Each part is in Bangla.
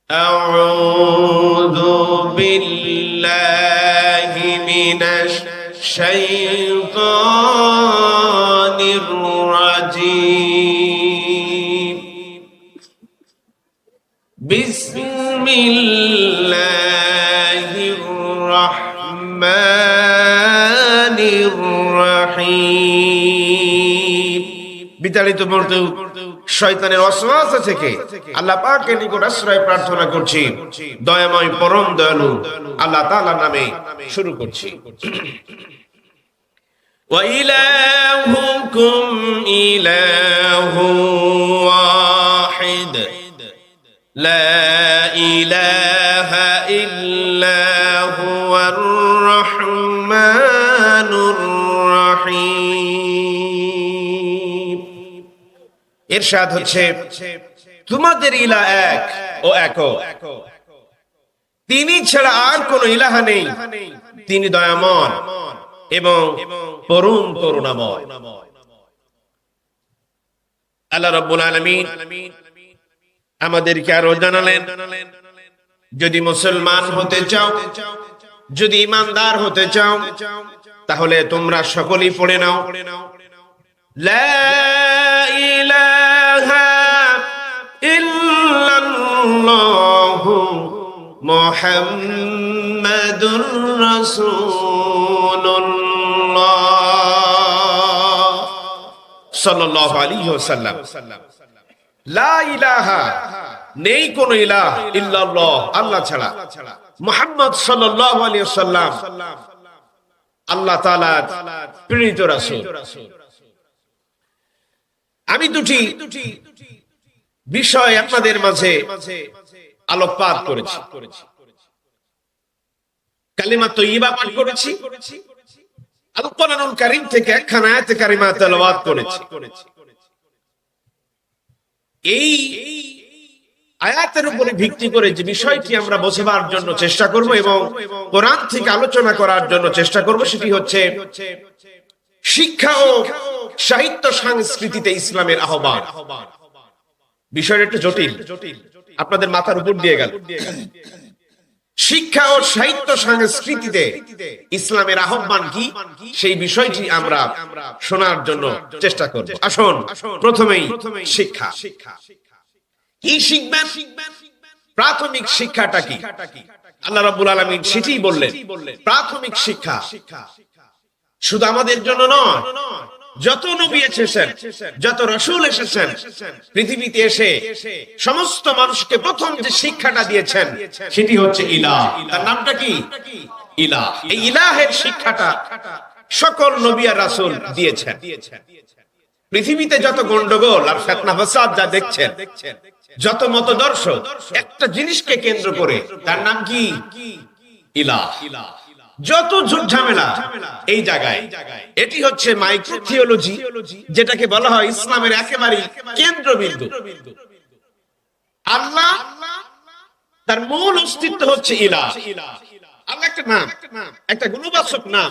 আউযু বিল্লাহি মিনাশ শাইতানির রাজীম। বিসমিল্লাহির রাহমানির রাহিম। বিতাড়িত করতে শয়তানের ওয়াসওয়াসা থেকে আল্লাহ পাকের নিকট আশ্রয় প্রার্থনা করছি। দয়াময় পরম দয়ালু আল্লাহ তাআলার নামে শুরু করছি। ওয়া ইলাহুকুম ইলাহু ওয়াহিদ লা ইলাহা ইল্লা হুয়ার রাহমানুর রাহিম। ইরশাদ হচ্ছে, তোমাদের ইলাহ এক ও একক, তিনি ছাড়া আর কোন ইলাহ নেই, তিনি দয়াময় এবং পরম করুণাময়। আল্লাহ রাব্বুল আলামিন আমাদেরকে আরো জানালেন, যদি মুসলমান হতে চাও, যদি ইমানদার হতে চাও, তাহলে তোমরা সকলেই পড়ে নাও, লা ইলাহা ইল্লাল্লাহু মুহাম্মাদুর রাসূলুল্লাহ সাল্লাল্লাহু আলাইহি ওয়াসাল্লাম। লা ইলাহা, নেই কোন ইলাহ, ইল্লাল্লাহ, আল্লাহ ছাড়া, মুহাম্মদ সাল্লাল্লাহু আলাইহি ওয়াসাল্লাম আল্লাহ তাআলার প্রেরিত রাসূল। আমি দুটি বিষয় আপনাদের মাঝে আলোকপাত করেছি। কালিমা তয়্যিবা পাঠ করেছি, আল কোরআনুল কারীম থেকে একখানা আয়াতে কারিমা তেলাওয়াত করেছি। এই আয়াতের উপরে ভিত্তি করে যে বিষয়টি আমরা বোঝাবার জন্য চেষ্টা করব এবং কোরআন থেকে আলোচনা করার জন্য চেষ্টা করব, সেটি হচ্ছে শিক্ষা ও সাহিত্য সংস্কৃতিতে ইসলামের আহ্বান। বিষয়টা একটু জটিল, আপনাদের মাথার উপর দিয়ে গেল। শিক্ষা ও সাহিত্য সংস্কৃতিতে ইসলামের আহ্বান কি, সেই বিষয়টি আমরা শোনার জন্য চেষ্টা করব। আসুন, প্রথমেই শিক্ষা। কি শিখবেন? প্রাথমিক শিক্ষাটা কি? আল্লাহ রাব্বুল আলামিন সেটাই বললেন, প্রাথমিক শিক্ষা শুধু আমাদের জন্য নয়, যত নবী এসেছেন, যত রাসূল এসেছেন, পৃথিবীতে এসে সমস্ত মানুষকে প্রথম যে শিক্ষাটা দিয়েছেন সেটি হচ্ছে ইলাহ। তার নামটা কি? ইলাহ। এই ইলাহের শিক্ষাটা সকল নবী আর রাসূল দিয়েছেন। পৃথিবীতে যত গন্ডগোল আর ফিতনা ফাসাদ যা দেখছেন, যত মতদর্শ, একটা জিনিসকে কেন্দ্র করে, তার নাম কি? ইলাহ। যত ঝুট ঝামেলা এই জায়গায়, এটি হচ্ছে মাইক্রো থিওলজি, যেটাকে বলা হয় ইসলামের একেবারে কেন্দ্রবিন্দু। আল্লাহ, তার মূল অস্তিত্ব হচ্ছে ইলাহ। আল্লাহ একটা নাম, একটা গুণবাচক নাম,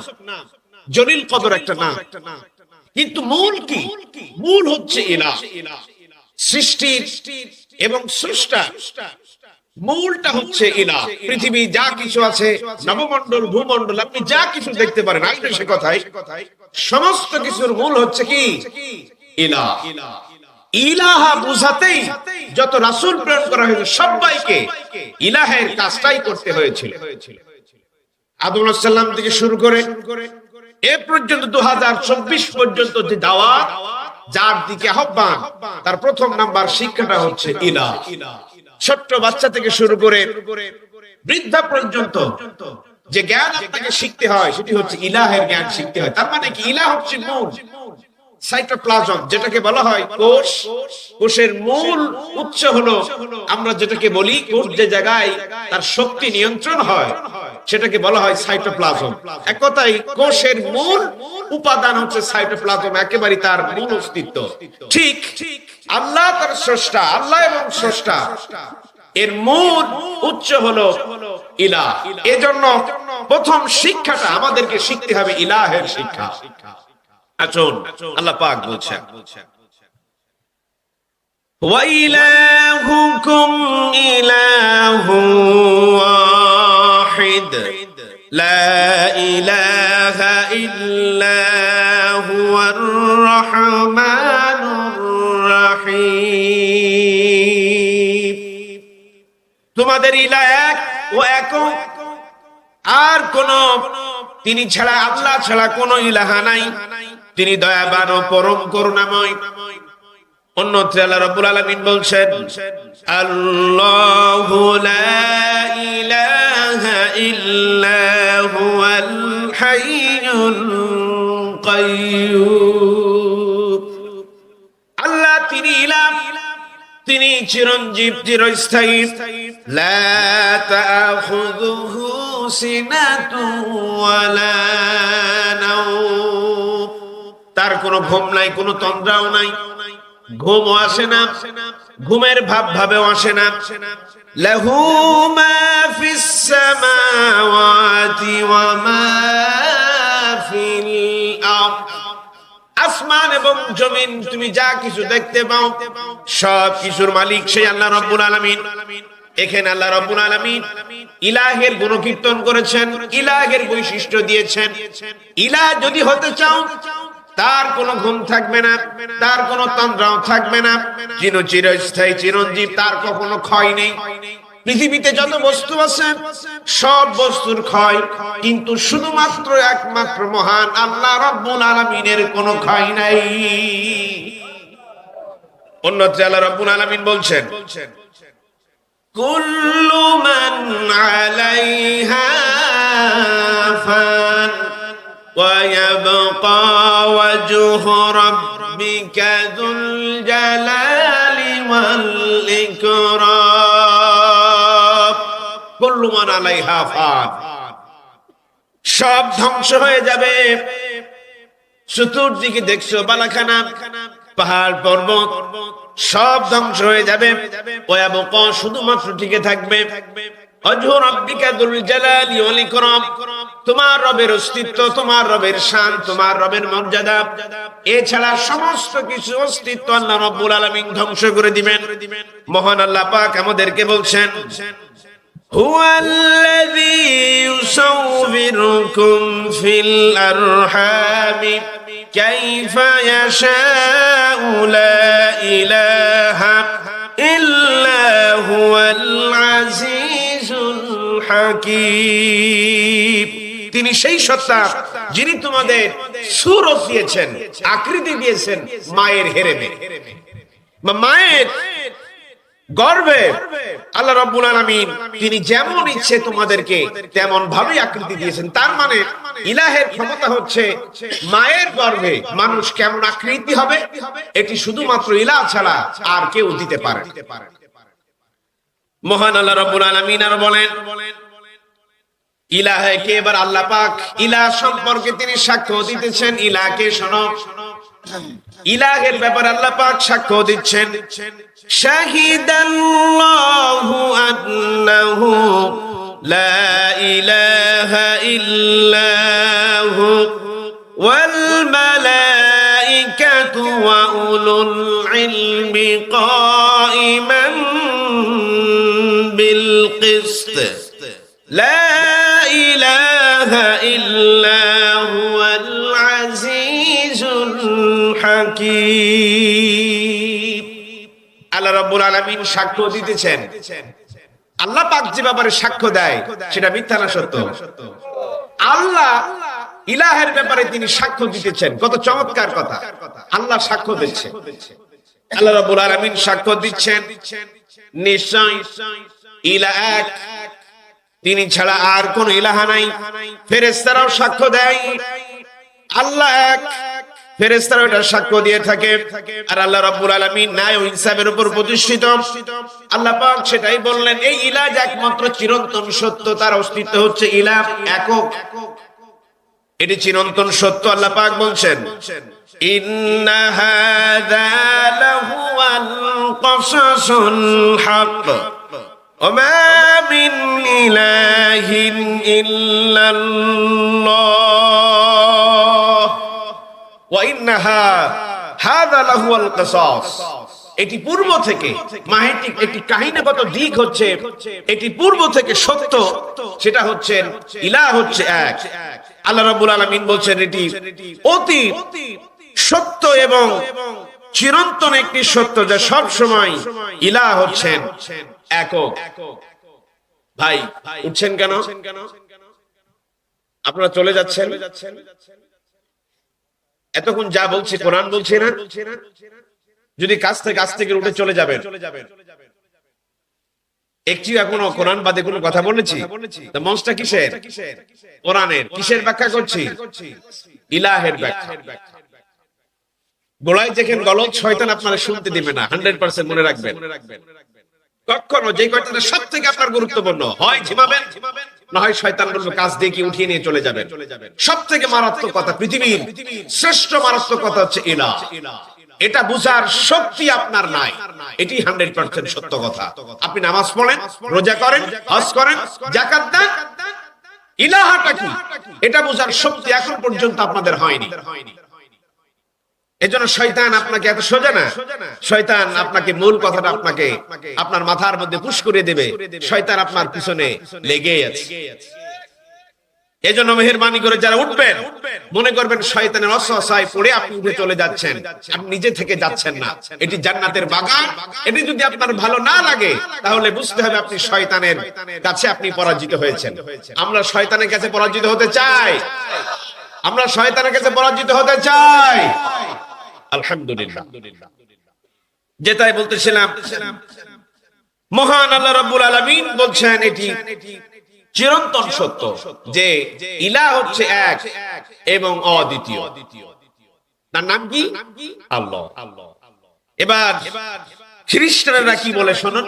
জলিল কদর একটা নাম, কিন্তু মূল কি? মূল হচ্ছে ইলাহ। সৃষ্টির এবং স্রষ্টা, মূলটা হচ্ছে ইলাহ। পৃথিবী যা কিছু আছে, নবমণ্ডল, ভূমণ্ডল, আপনি যা কিছু দেখতে পারেন, আসলে সে কথাই সমস্ত কিছুর মূল হচ্ছে কি? ইলাহ। ইলাহা বুঝাতেই যত রাসূল প্রেরণ করা হয়েছে, সবাইকে ইলাহের কাজটাই করতে হয়েছিল। আদম আলাইহিস সালাম থেকে শুরু করে এ পর্যন্ত 2024 পর্যন্ত যে দাওয়াত, যার দিকে আহ্বান, তার প্রথম নাম্বার শিক্ষাটা হচ্ছে ইলাহ। ছোট্ট বাচ্চা থেকে শুরু করে বৃদ্ধা পর্যন্ত যে জ্ঞান আপনাকে শিখতে হয়, সেটি হচ্ছে ইলাহের জ্ঞান শিখতে হয়। তার মানে কি? ইলাহ হচ্ছে মূল, সাইটোপ্লাজম, যেটাকে বলা হয় কোষ। কোষের মূল উৎস হলো, আমরা যেটাকে বলি, কোষ যে জায়গায় তার শক্তি নিয়ন্ত্রণ হয়, সেটাকে বলা হয় সাইটোপ্লাজম। এক কথায় কোষের মূল উপাদান হচ্ছে সাইটোপ্লাজম, একেবারে তার মূল অস্তিত্ব। ঠিক আল্লাহ তার স্রষ্টা, আল্লাহ এবং স্রষ্টা, এর মূল উৎস হলো ইলাহ। এজন্য প্রথম শিক্ষাটা আমাদেরকে শিখতে হবে ইলাহের শিক্ষা। আসুন, আল্লাহ পাক বলছেন, ওয়া ইলাহুকুম ইলাহু واحد لا إله إلا هو الرحمن الرحيم তোমাদের ইলাহ এক ও একক, আর কোন তিনি ছাড়া, আল্লাহ ছাড়া কোন ইলাহ নাই। তিনি দয়াবান ও পরম করুণাময়। অন্যত্র আল্লাহ রাব্বুল আলামিন বলছেন, আল্লাহু লা ইলাহা ইল্লা হুয়াল হাইয়ুল কাইয়্যুম। আল্লাহ তিনি ইলাহ, তিনি চিরঞ্জীব, চিরস্থায়ী। লা তাখুযুহু সিনাতুন ওয়ালা নাওম, তার কোনো ঘুম নাই, কোনো তন্দ্রাও নাই, ঘুমও আসে না, ঘুমের ভাব ভাবেও আসে না। লাহু মা ফিস সামাওয়াতি ওয়া মা ফিল আরদ, আসমান এবং জমিন তুমি যা কিছু দেখতে পাও সব কিছুর মালিক সেই আল্লাহ রাব্বুল আলামিন। এখানে আল্লাহ রাব্বুল আলামিন ইলাহের গুণকীর্তন করেছেন, ইলাহের বৈশিষ্ট্য দিয়েছেন। ইলাহ যদি হতে চাও তার কোনো ঘুম থাকবে না, তার কোনো তন্দ্রাও থাকবে না, চিরস্থায়ী, চিরঞ্জীব, তার কখনো ক্ষয় নেই। পৃথিবীতে যত বস্তু আছে সব বস্তুর ক্ষয়, কিন্তু শুধুমাত্র একমাত্র মহান আল্লাহ রাব্বুল আলামিনের কোনো ক্ষয় নাই। অন্যত্র আল্লাহ রাব্বুল আলামিন বলছেন, কুল্লু মান আলাইহা ফান ওয়া ইয়াবকা ওয়াজহু রাব্বিকা যুল জালালি ওয়াল ইকরাম। কুল্লু মান আলাইহা ফান, সব ধ্বংস হয়ে যাবে। চতুর্দিকে দেখছো বালাখানা, পাহাড় পর্বত সব ধ্বংস হয়ে যাবে। ওয়াবকা, শুধুমাত্র টিকে থাকবে ওয়াজহু রাব্বিকা যুল জালালি ওয়াল ইকরাম, তোমার রবের অস্তিত্ব, তোমার রবের শান, তোমার রবের মর্যাদা। এছাড়া সমস্ত কিছু অস্তিত্ব আল্লাহ রাব্বুল আলামিন ধ্বংস করে দিবেন। মহান আল্লাহ পাক আমাদেরকে বলছেন, হুয়াল্লাযী ইউসাউবিরুকুম ফিল আরহামি কাইফা ইয়াশাউ লা ইলাহা ইল্লা হুয়াল আজিজুল হাকীম। তিনি সেই সত্তা যিনি তোমাদের সূরত দিয়েছেন, আকৃতি দিয়েছেন মায়ের হেরেমে, মায়ের গর্ভে। আল্লাহ রাব্বুল আলামিন তিনি যেমন ইচ্ছে তোমাদেরকে তেমন ভাবে আকৃতি দিয়েছেন। তার মানে ইলাহের ক্ষমতা হচ্ছে মায়ের গর্ভে মানুষ কেমন আকৃতি হবে এটি শুধুমাত্র ইলাহ ছাড়া আর কেউ দিতে পারে। মহান আল্লাহ রাব্বুল আলামিন আর বলেন, ইলাহে কে? এবার আল্লাহ পাক ইলাহ সম্পর্কে তিনি সাক্ষ্য দিতেছেন। ইলাহকে শোনো, ইলাহের ব্যাপারে আল্লাহ পাক সাক্ষ্য দিচ্ছেন, শাহিদাল্লাহু আন্নাহু লা ইলাহা ইল্লাহু ওয়াল মালাইকাতু ওয়া উলুল ইলমি কাইমান বিল কিসত লা ইলাহা ইল্লা হুয়াল আজিজুল হাকীম। আল্লাহ রাব্বুল আলামিন সাক্ষ্য দিতেছেন। আল্লাহ পাক যে ব্যাপারে সাক্ষ্য দেয় সেটা মিথ্যা না সত্য? আল্লাহ ইলাহের ব্যাপারে তিনি সাক্ষ্য দিতেছেন। কত চমৎকার কথা! আল্লাহ সাক্ষ্য দিচ্ছেন, আল্লাহ রাব্বুল আলামিন সাক্ষ্য দিচ্ছেন, নিশ্চয় ইলাহ এক, তিনি ছাড়া আর কোন ইলাহ নাই। ফেরেশতারাও সাক্ষ্য দেয় আল্লাহ এক, ফেরেশতারা এটা সাক্ষ্য দিয়ে থাকে। আর আল্লাহ রাব্বুল আলামিন ন্যায় ও ইনসাফের উপর প্রতিষ্ঠিত। আল্লাহ পাক সেটাই বললেন, এই ইলাহ একমাত্র চিরন্তন সত্য, তার অস্তিত্ব হচ্ছে ইলাহ একক, এটি চিরন্তন সত্য। আল্লাহ পাক বলছেন, ইন্না হাযা লাহুয়াল কসাসুল হক ওয়া মা মিন ইলাহিন ইল্লাল্লাহ ওয়া ইন্নাহা হাযা লাহুয়াল কসাস। এটি পূর্ব থেকে মাহিটিক একটি কাহিনীগত দিক হচ্ছে এটি পূর্ব থেকে সত্য, সেটা হচ্ছে ইলাহ হচ্ছে এক। আল্লাহ রাব্বুল আলামিন বলছেন এটি অতি সত্য এবং চিরন্তন একটি সত্য, যা সব সময় ইলাহ হচ্ছেন একক। ভাই উঠছেন কেন? আপনারা চলে যাচ্ছেন? এতক্ষণ যা বলছি কোরআন বলছি না? যদি কাছ থেকে উঠে চলে যাবেন, একটি এখনো কোরআন বাদে কোনো কথা বলেছি? মঞ্চটা কিসের? কোরআনের। কিসের ব্যাখ্যা করছি? ইলাহের ব্যাখ্যা। গোড়ায় দেখেন গলত, শয়তান আপনারা শুনতে দিবে না, 100% মনে রাখবেন। কখনো যে কথাটা সব থেকে আপনার গুরুত্বপূর্ণ, হয় ঝিমাবেন না হয় শয়তান বলবে কাজ দিয়ে কি উঠিয়ে নিয়ে চলে যাবেন। সব থেকে মারাত্মক কথা, পৃথিবীর শ্রেষ্ঠ মারাত্মক কথা হচ্ছে ইলাহ। এটা বুঝার শক্তি আপনার নাই, এটি 100% সত্য কথা। আপনি নামাজ পড়েন, রোজা করেন, হজ করেন, যাকাত দেন, ইলাহটা কি এটা বুঝার শক্তি এখন পর্যন্ত আপনাদের হয়নি। এজন্য শয়তান আপনাকে এত সোজা না, শয়তান আপনাকে মূল কথাটা আপনাকে আপনার মাথার মধ্যে পুশ করে দেবে। শয়তান আপনার পিছনে লেগে আছে। এজন্য মেহেরবানি করে যারা উঠবেন, মনে করবেন শয়তানের ওয়াসওয়াসায় পড়ে আপনি উঠে চলে যাচ্ছেন, আপনি নিজে থেকে যাচ্ছেন না। এটি জান্নাতের বাগান। এটি যদি আপনার ভালো না লাগে তাহলে বুঝতে হবে আপনি শয়তানের কাছে আপনি পরাজিত হয়েছেন। আমরা শয়তানের কাছে পরাজিত হতে চাই, আমরা শয়তানের কাছে পরাজিত হতে চাই। আলহামদুলিল্লাহ। যেটাই বলতেছিলাম, মহান আল্লাহ রাব্বুল আলামিন বলছেন এটি চিরন্তন সত্য যে ইলাহ হচ্ছে এক এবং অদ্বিতীয়। তার নাম কি? আল্লাহ। এবার খ্রিস্টানরা কি বলে শুনুন,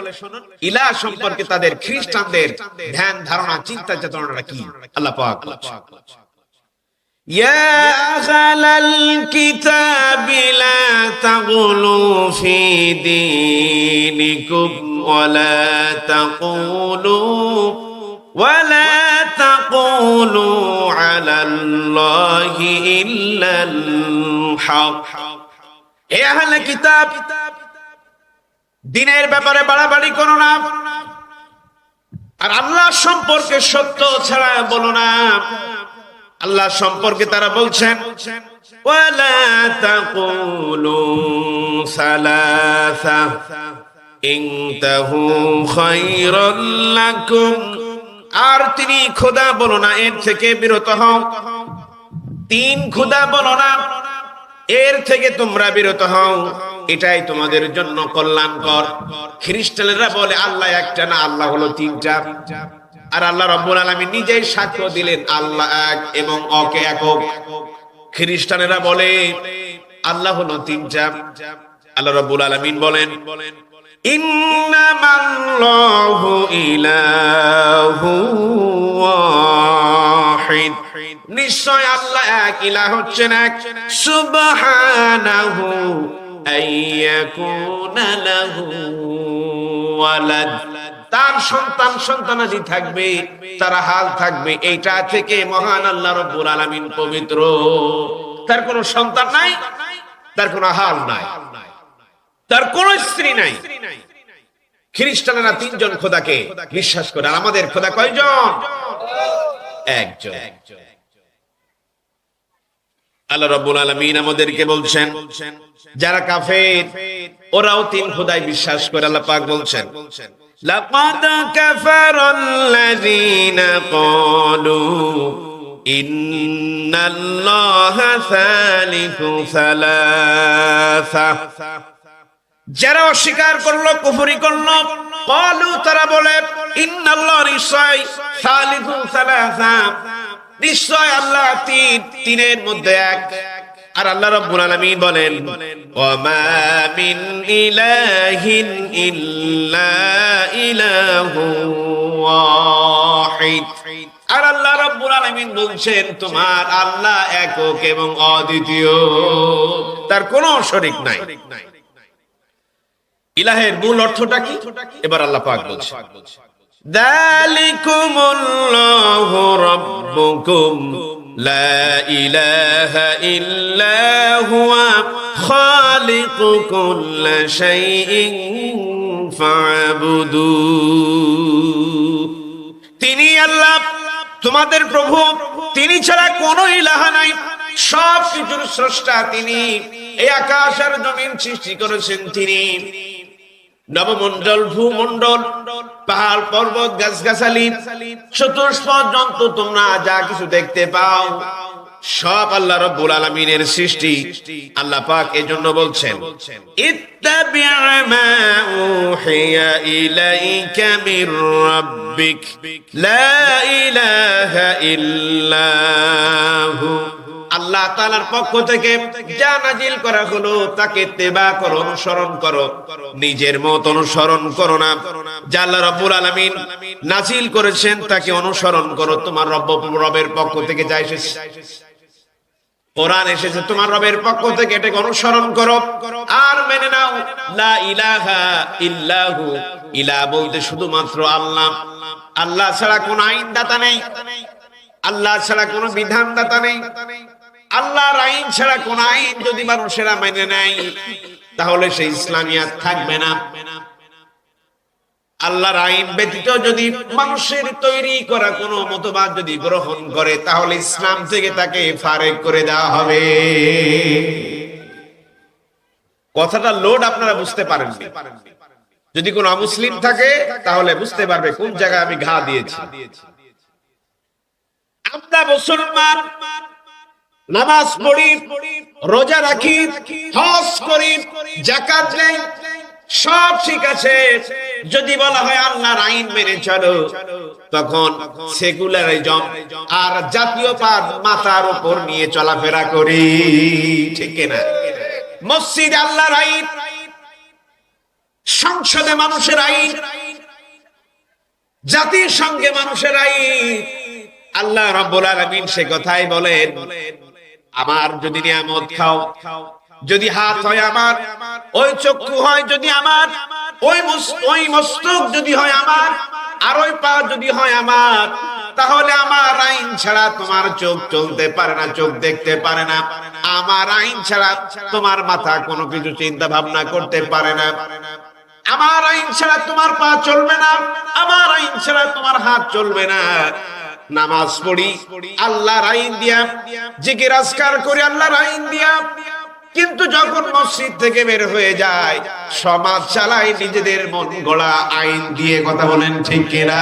ইলাহ সম্পর্কে তাদের খ্রিস্টানদের ধ্যান ধারণা চিন্তা চেতনাটা কি। আল্লাহ পাক يا أهل الكتاب لا تغلوا في دينكم ولا تقولوا على الله إلا الحق। يا أهل الكتاب, দিনের ব্যাপারে বাড়াবাড়ি করো না, আর আল্লাহ সম্পর্কে সত্য ছাড়া বলো না। আল্লাহ সম্পর্কে তারা বলছেন ওয়ালা তাকুলু সালাসা ইনতাহু খায়রাল লাকুম, আর তিনি খোদা বলো না, এর থেকে বিরত হও। তিন খোদা বলো না, এর থেকে তোমরা বিরত হও, এটাই তোমাদের জন্য কল্যাণকর। খ্রিস্টানেরা বলে আল্লাহ একটা না, আল্লাহ হলো তিনটা। আর আল্লাহ রাব্বুল আলামিন নিজেই সাক্ষ্য দিলেন আল্লাহ এক এবং অকে একক। খ্রিস্টানেরা বলে আল্লাহ হলো তিনটা। আল্লাহ রাব্বুল আলামিন বলেন ইন্নামাল্লাহু ইলাহু ওয়াহিদ, নিশ্চয় আল্লাহ এক, ইলাহ হচ্ছেন এক। সুবহানাহু আইয়াকুনা লাহু ওয়ালাদ, তার সন্তান সন্তানাদি থাকবে, তারা হাল থাকবে, এইটা থেকে মহান আল্লাহ রাব্বুল আলামিন পবিত্র। তার কোনো সন্তান নাই, তার কোনো হাল নাই, তার কোনো স্ত্রী নাই। খ্রিস্টানেরা তিনজন খোদাকে বিশ্বাস করে, আর আমাদের খোদা কয়জন? একজন। আল্লাহ রাব্বুল আলামিন আমাদেরকে বলছেন যারা কাফের ওরাও তিন খোদায় বিশ্বাস করে। আল্লাহ পাক বলছেন লাকাদ কাফারাল্লাযীনা ক্বালু ইন্নাল্লাহা সালিসু সালাসা, যারা অস্বীকার করলো, কুফরি করলো, ক্বালু তারা বলে ইন্নাল্লাহ নিশ্চয় সালিসু সালাসা, নিশ্চয় আল্লাহ তিন, তিনের মধ্যে এক। আর আল্লাহ রাব্বুল আলামিন বলেন ওয়া মা মিন ইলাহিন ইল্লা ইলাহু ওয়াহিদ। আর আল্লাহ রাব্বুল আলামিন বলছেন তোমার আল্লাহ একক এবং অদ্বিতীয়, তার কোনো শরীক নাই। ইলাহের মূল অর্থটা কি? এবার আল্লাহ পাক বলছেন যালিকুমুল্লাহু রাব্বুকুম লা ইলাহা ইল্লা হুয়া খালিকু কুল্লি শাইইন ফা'বুদু। তিনি আল্লাহ তোমাদের প্রভু, তিনি ছাড়া কোনো ইলাহ নাই, সব কিছুর স্রষ্টা তিনি। এই আকাশ আর জমিন সৃষ্টি করেছেন তিনি। নবমণ্ডল, ভূমণ্ডল, পাহাড় পর্বত, গাছগাছালি, চতুষ্পদ জন্তু, তোমরা যা কিছু দেখতে পাও সব আল্লাহ রাব্বুল আলামিনের সৃষ্টি। আল্লাহ পাক এজন্য বলছেন, ইত্তাবি' মা উহিয়া ইলাইকা মির রাব্বিক লা ইলাহা ইল্লাহু। আল্লাহ তাআলার পক্ষ থেকে যা নাজিল করা হলো তাকে ইত্তেবা করো, অনুসরণ করো, নিজের মত অনুসরণ করো না। যা আল্লাহ রাব্বুল আলামিন নাজিল করেছেন তাকে অনুসরণ করো। তোমার রবের পক্ষ থেকে যা এসেছে, কোরআন এসেছে তোমার রবের পক্ষ থেকে, এটাকে অনুসরণ করো আর মেনে নাও। লা ইলাহা ইল্লাহু, ইলাহ বলতে শুধুমাত্র আল্লাহ। আল্লাহ ছাড়া কোনো আইনদাতা নেই, আল্লাহ ছাড়া কোনো বিধানদাতা নেই। আল্লাহর আইন ছাড়া কোন আইন যদি মানুষেরা মেনে নেয় তাহলে সেই ইসলামিয়াত থাকবে না। আল্লাহর আইন ব্যতীত যদি মানুষের তৈরি করা কোনো মতবাদ যদি গ্রহণ করে তাহলে ইসলাম থেকে তাকে ফারেক করে দেওয়া হবে। কথাটা লোড আপনারা বুঝতে পারেননি। যদি কোনো অমুসলিম থাকে তাহলে বুঝতে পারবে কোন জায়গায় আমি ঘা দিয়েছি। আমরা মুসলমান, নামাজ পড়ি, রোজা রাখি, হজ করি, যাকাত দেই, সব ঠিক আছে। যদি বলা হয় আল্লাহর আইন মেনে চলো, তখন সেকুলারিজম আর জাতীয়তাবাদ মাথার উপর নিয়ে চলাফেরা করি, ঠিক না? মসজিদে আল্লাহর আইন, সংসদে মানুষের আইন, জাতিসংঘে মানুষের আইন। আল্লাহ রাব্বুল আলামিন সে কথাই বলেন, আমার যদি নিয়ামত খাও, যদি হাত হয় আমার, ওই চক্ষু হয় যদি আমার, ওই মস্তক যদি হয় আমার, আর ওই পা যদি হয় আমার, তাহলে আমার আইন ছাড়া তোমার চোখ চলতে পারে না, চোখ দেখতে পারে না। আমার আইন ছাড়া তোমার মাথা কোনো কিছু চিন্তা ভাবনা করতে পারে না। আমার আইন ছাড়া তোমার পা চলবে না, আমার আইন ছাড়া তোমার হাত চলবে না। নামাজ পড়ি আল্লাহর আইন দিয়া, জিকির আজকার করি আল্লাহর আইন দিয়া, কিন্তু যখন মসজিদ থেকে বের হয়ে যায় সমাজ চালাই নিজেদের মন গড়া আইন দিয়ে। কথা বলেন ঠিক কিনা?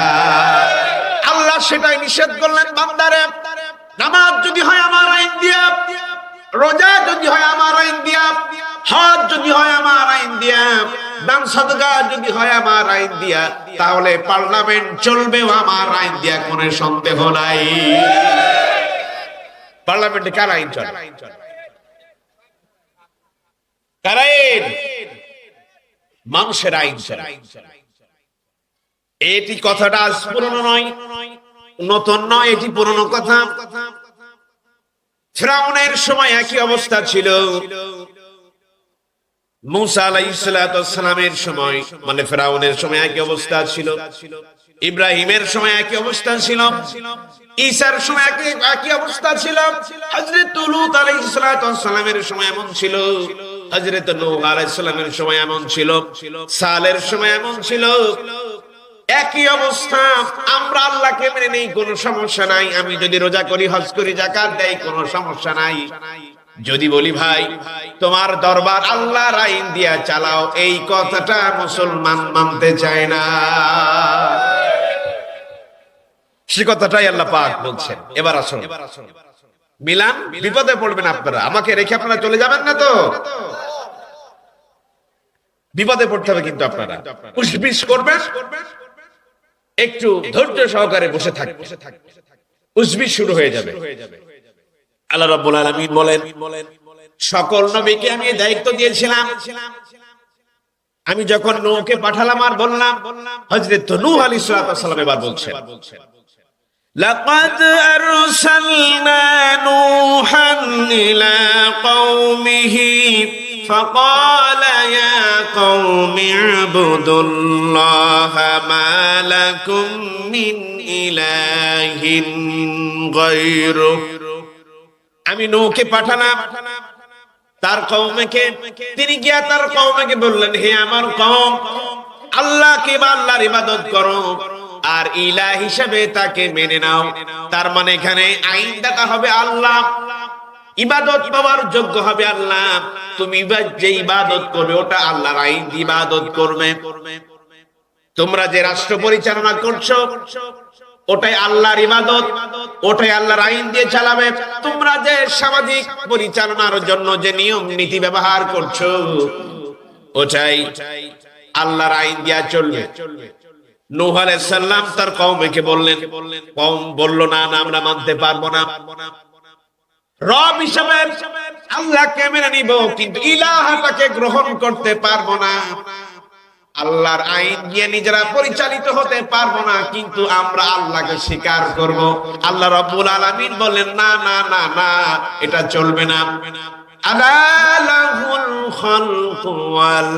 আল্লাহ সেটাই নিষেধ করলেন, বান্দারে নামাজ যদি হয় আমার আইন দিয়া, রোজা যদি হয় আমার আইন দিয়া, হজ যদি হয় আমার আইন দিয়া, দান সাদকা যদি হয় আমার আইন দিয়া, তাহলে পার্লামেন্ট চলবেও আমার আইন দিয়া, কোনো সন্দেহ নাই। পার্লামেন্টে কার আইন চলে? কার আইন? মানুষের আইন চলে। এটি কথাটা আজ পুরনো নয়, নতুন নয়, এটি পুরনো কথা। ফিরআউনের সময় একই অবস্থা ছিল, মুসা আলাইহিস সালামের সময় মানে ফিরআউনের সময় একই অবস্থা ছিল, ইব্রাহিমের সময় একই অবস্থা ছিল, ঈসার সময় একই অবস্থা ছিল, হযরত লূত আলাইহিস সালামের সময় এমন ছিল, হযরত নূহ আলাইহিস সালামের সময় এমন ছিল, সালের সময় এমন ছিল। একই অবস্থা। আমরা আল্লাহকে মেনে নেই, কোনো সমস্যা নাই। আমি যদি রোজা করি, হজ করি, যাকাত দেই, কোনো সমস্যা নাই। যদি বলি ভাই তোমার দরবার আল্লাহর আইন দিয়া চালাও, এই কথাটা মুসলমান মানতে চায় না। সে কথাটাই আল্লাহ পাক বলছেন। এবার আসুন মিলান, বিপদে পড়বেন আপনারা, আমাকে রেখে আপনারা চলে যাবেন না তো? বিপদে পড়তে হবে কিন্তু আপনারা। উসবিস করবেন, একটু ধৈর্য সহকারে বসে থাকবেন, উসবিস শুরু হয়ে যাবে। আল্লাহ রাব্বুল আলামিন বলেন, সকল নবীকে আমি দায়িত্ব দিয়েছিলাম। আমি যখন নূহকে পাঠালাম আর বললাম, হযরত নূহ আলাইহিস সালাম এবার বলছেন, লাকাদ আরসালনা নূহান ইলা কওমিহি فقال يا قوم اعبدوا الله ما لكم من إله غيره আমি নূহকে পাঠালাম তার কওমকে, তিনি গিয়া তার কওমকে বললেন, হে আমার কওম, আল্লাহকে বা আল্লাহর ইবাদত করো আর ইলাহ হিসেবে তাকে মেনে নাও। তার মানে এখানে আইনদাতা হবে আল্লাহ, ইবাদত পাওয়ার যোগ্য হবে আল্লাহ। তুমি যে ইবাদত করবে ওটা আল্লাহর আইন দিয়ে ইবাদত করবে। তোমরা যে রাষ্ট্র পরিচালনা করছো ওটাই আল্লাহর ইবাদত, ওটাই আল্লাহর আইন দিয়ে চালাবে। তোমরা যে সামাজিক পরিচালনার জন্য যে নিয়ম নীতি ব্যবহার করছো ওটাই আল্লাহর আইন দিয়ে চলবে। নূহ আলাইহিস সালাম তার কওমকে বললেন, কওম বলল, না না, আমরা মানতে পারবো না। রব হিসেবে আল্লাহকে মেনে নিব, কিন্তু ইলাহটাকে গ্রহণ করতে পারবো না। আল্লাহর আইন দিয়ে নিজেরা পরিচালিত হতে পারবো না, কিন্তু আমরা আল্লাহকে স্বীকার করব। আল্লাহ রাব্বুল আলামিন বলেন, না না না না, এটা চলবে না। আলা লাহুল খালকু ওয়াল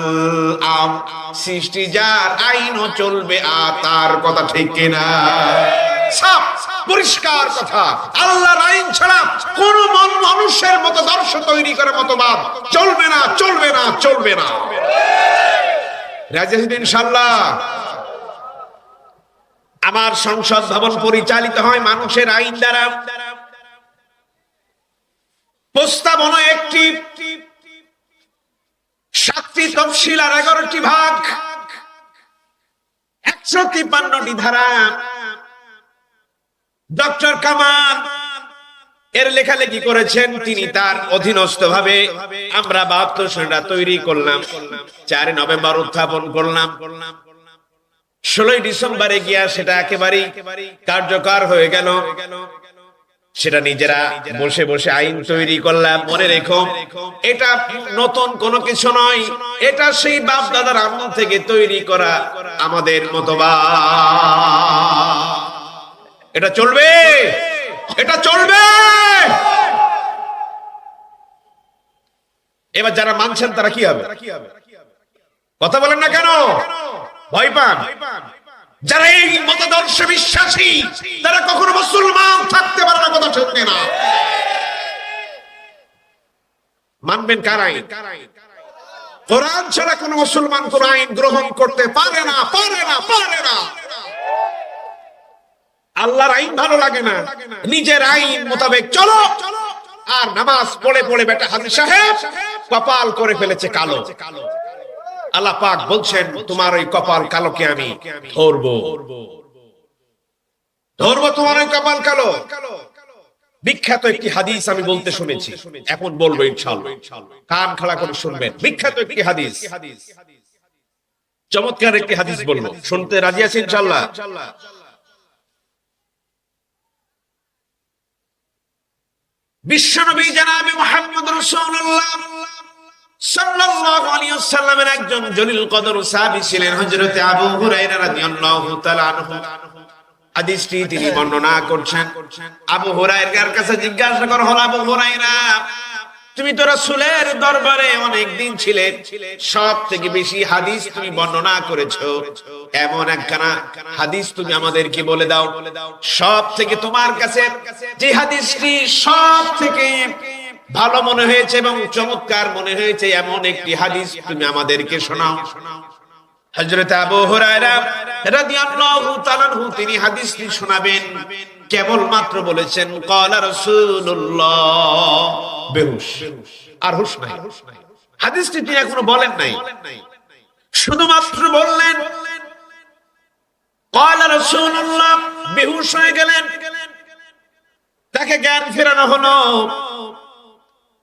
আমর, সৃষ্টি যার, আইনও চলবে আর তার। কথা ঠিক কিনা? সাফ পরিষ্কার কথা। আল্লাহর আইন ছাড়া কোন মানুষের মতদর্শ তৈরি করে মতবাদ চলবে না, চলবে না, চলবে না। রাজি আছেন ইনশাআল্লাহ? আমার সংসদ ভবন পরিচালিত হয় মানুষের আইন দ্বারা। প্রস্তাবনা একটি, 7টি তফসিল আর 11টি ভাগ, 153টি ধারা। ডক্টর কামাল এর লেখালেখি করেছেন, তিনি তার অধীনস্থ ভাবে আমরা 72 সনটা তৈরি করলাম, 4 নভেম্বর উত্থাপন করলাম। 16 ডিসেম্বরে গিয়া সেটা একেবারেই কার্যকর হয়ে গেল। সেটা নিজেরা বসে বসে আইন তৈরি করলাম। মনে রেখো, এটা নতুন কোনো কিছু নয়, এটা সেই বাপ দাদার আমল থেকে তৈরি করা আমাদের মতবাদ। এটা চলবে, এটা চলবে। এবার যারা মানছেন তারা কি হবে? কথা বলেন না কেন? ভয় পান? যারা এই মতাদর্শে বিশ্বাসী তারা কখনো মুসলমান থাকতে পারে না। কথা শুনতে না, মানবেন কার আইন? কোরআন ছাড়া কোন মুসলমান কোন আইন গ্রহণ করতে পারে না, পারে না, পারে না। আল্লাহর আইন ভালো লাগে না, নিজের আইন মোতাবেক চলো। আর নামাজ পড়ে পড়ে বেটা হাজী সাহেব কপাল করে ফেলেছে কালো। আল্লাহ পাক বলছেন, তোমার ওই কপাল কালোকে আমি ধরবো, ধরবো তোমার ওই কপাল কালো। বিখ্যাত একটি হাদিস আমি বলতে শুনেছি, এখন বলবো ইনশাআল্লাহ, কান খাড়া করে শুনবেন। বিখ্যাত একটি হাদিস, চমৎকার একটি হাদিস বলবো, শুনতে রাজি আছেন ইনশাআল্লাহ? বিশ্বনবী জনাবে মুহাম্মদ রাসূলুল্লাহ সাল্লাল্লাহু আলাইহি ওয়াসাল্লামের একজন জলিল কদর সাহাবী ছিলেন হযরত আবু হুরায়রা রাদিয়াল্লাহু তাআলা আনহু। হাদিসটি তিনি বর্ণনা করছেন। আবু হুরায়রার কাছে জিজ্ঞাসা করা হলো, আবু হুরায়রা, তুমি তো রাসূলের দরবারে অনেক দিন ছিলে, সবথেকে বেশি হাদিস তুমি বর্ণনা করেছো, এমন একখানা হাদিস তুমি আমাদেরকে বলে দাও। সব থেকে তোমার কাছে যে হাদিসটি সব থেকে ভালো মনে হয়েছে এবং চমৎকার মনে হয়েছে, এমন একটি হাদিস তুমি আমাদেরকে শোনাও। হযরত আবু হুরায়রা রাদিয়াল্লাহু তাআলা আনহু তিনি হাদিসটি শোনাবেন, কেবল মাত্র বলেছেন ক্বালা রাসূলুল্লাহ, বেহুশ, আর হুশ নাই। হাদিসটি তিনি এখনো বলেন নাই, শুধুমাত্র বললেন ক্বালা রাসূলুল্লাহ, বেহুশ হয়ে গেলেন। তাকে জ্ঞান ফেরানো হলো।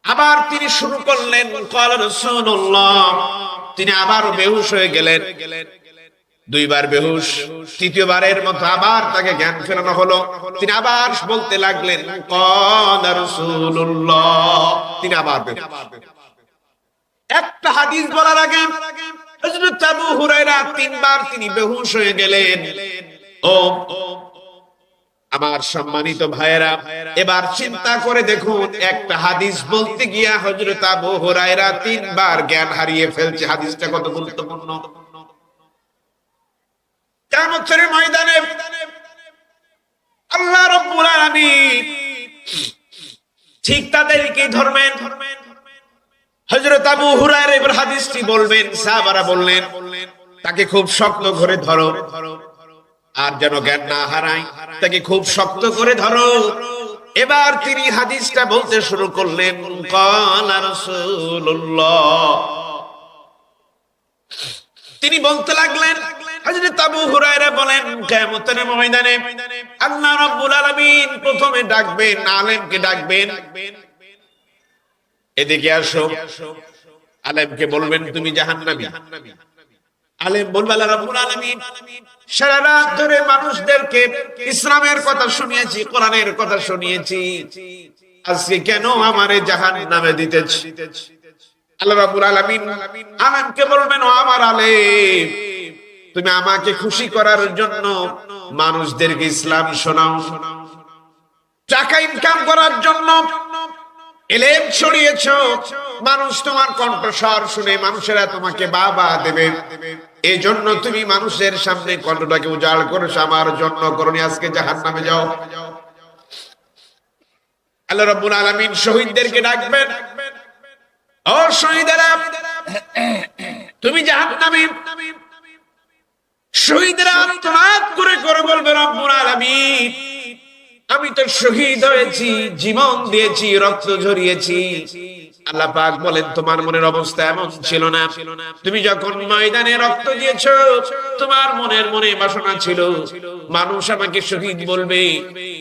আবার তিনি শুরু করলেন ক্বালা রাসূলুল্লাহ, তিনি আবার বেহুশ হয়ে গেলেন। 2 বার বেহুশ, তৃতীয়বারের মতো আবার তাকে জ্ঞান ফেরানো হলো। তিনি আবার বলতে লাগলেন ক্বালা রাসূলুল্লাহ, তিনি আবার বেহুশ। একটা হাদিস বলার আগে হযরত আবু হুরায়রা 3 বার তিনি বেহুশ হয়ে গেলেন। ও আমার সম্মানিত ভাইয়েরা, এবার চিন্তা করে দেখুন, একটা হাদিস বলতে গিয়া হযরত আবু হুরায়রা 3 বার জ্ঞান হারিয়ে ফেলছে। হাদিসটা কত গুরুত্বপূর্ণ। কিয়ামতের ময়দানে আল্লাহ রাব্বুল আলামিন ঠিক তাদেরকেই ধরবেন। হযরত আবু হুরায়রা এর হাদিসটি বলবেন, সাহাবারা বললেন তাকে খুব শক্ত করে ধরো, আর যেন জ্ঞান না হারায়, তাকে খুব শক্ত করে ধরো। এবার তিনি হাদিসটা বলতে শুরু করলেন, ক্বালা রাসূলুল্লাহ, তিনি বলতে লাগলেন, হযরত আবু হুরায়রা বলেন, কিয়ামতের ময়দানে আল্লাহ রাব্বুল আলামিন প্রথমে ডাকবেন, আলেমকে ডাকবেন, এদিকে আসো। আলেমকে বলবেন তুমি জাহান্নামী। আলেম বলবে, আল্লাহ রাব্বুল আলামিন সারা রাত ধরে মানুষদেরকে ইসলামের কথা শুনিয়েছি, কোরআনের কথা শুনিয়েছি, আজকে কেন আমারে জাহান্নামে দিতেছ? আল্লাহ রাব্বুল আলামিন আলেমকে বলবেন, ও আমার আলেম, তুমি আমাকে খুশি করার জন্য মানুষদেরকে ইসলাম শোনাও, টাকা ইনকাম করার জন্য ইলম ছড়িয়েছো, মানুষ তোমার কণ্ঠস্বর শুনে মানুষেরা তোমাকে বাবা দেবে, এই জন্য তুমি মানুষের সামনে কণ্ঠটাকে উজাড় করেছো, আমার জন্য করনি, আজকে জাহান্নামে যাও। আল্লাহ রাব্বুল আলামিন শহীদদেরকে ডাকবেন, ও শহীদেরা, তুমি জাহান্নামী। শহীদরা আত্মনাদ করে করে বলবে, রব্বুল আলামিন আমি তো শহীদ হয়েছি, জীবন দিয়েছি, রক্ত ঝরিয়েছি। আল্লাহ পাক বলেন, তোমার মনের অবস্থা এমন ছিল না, তুমি যখন ময়দানে রক্ত দিয়েছো তোমার মনে বাসনা ছিল মানুষ আমাকে শহীদ বলবে,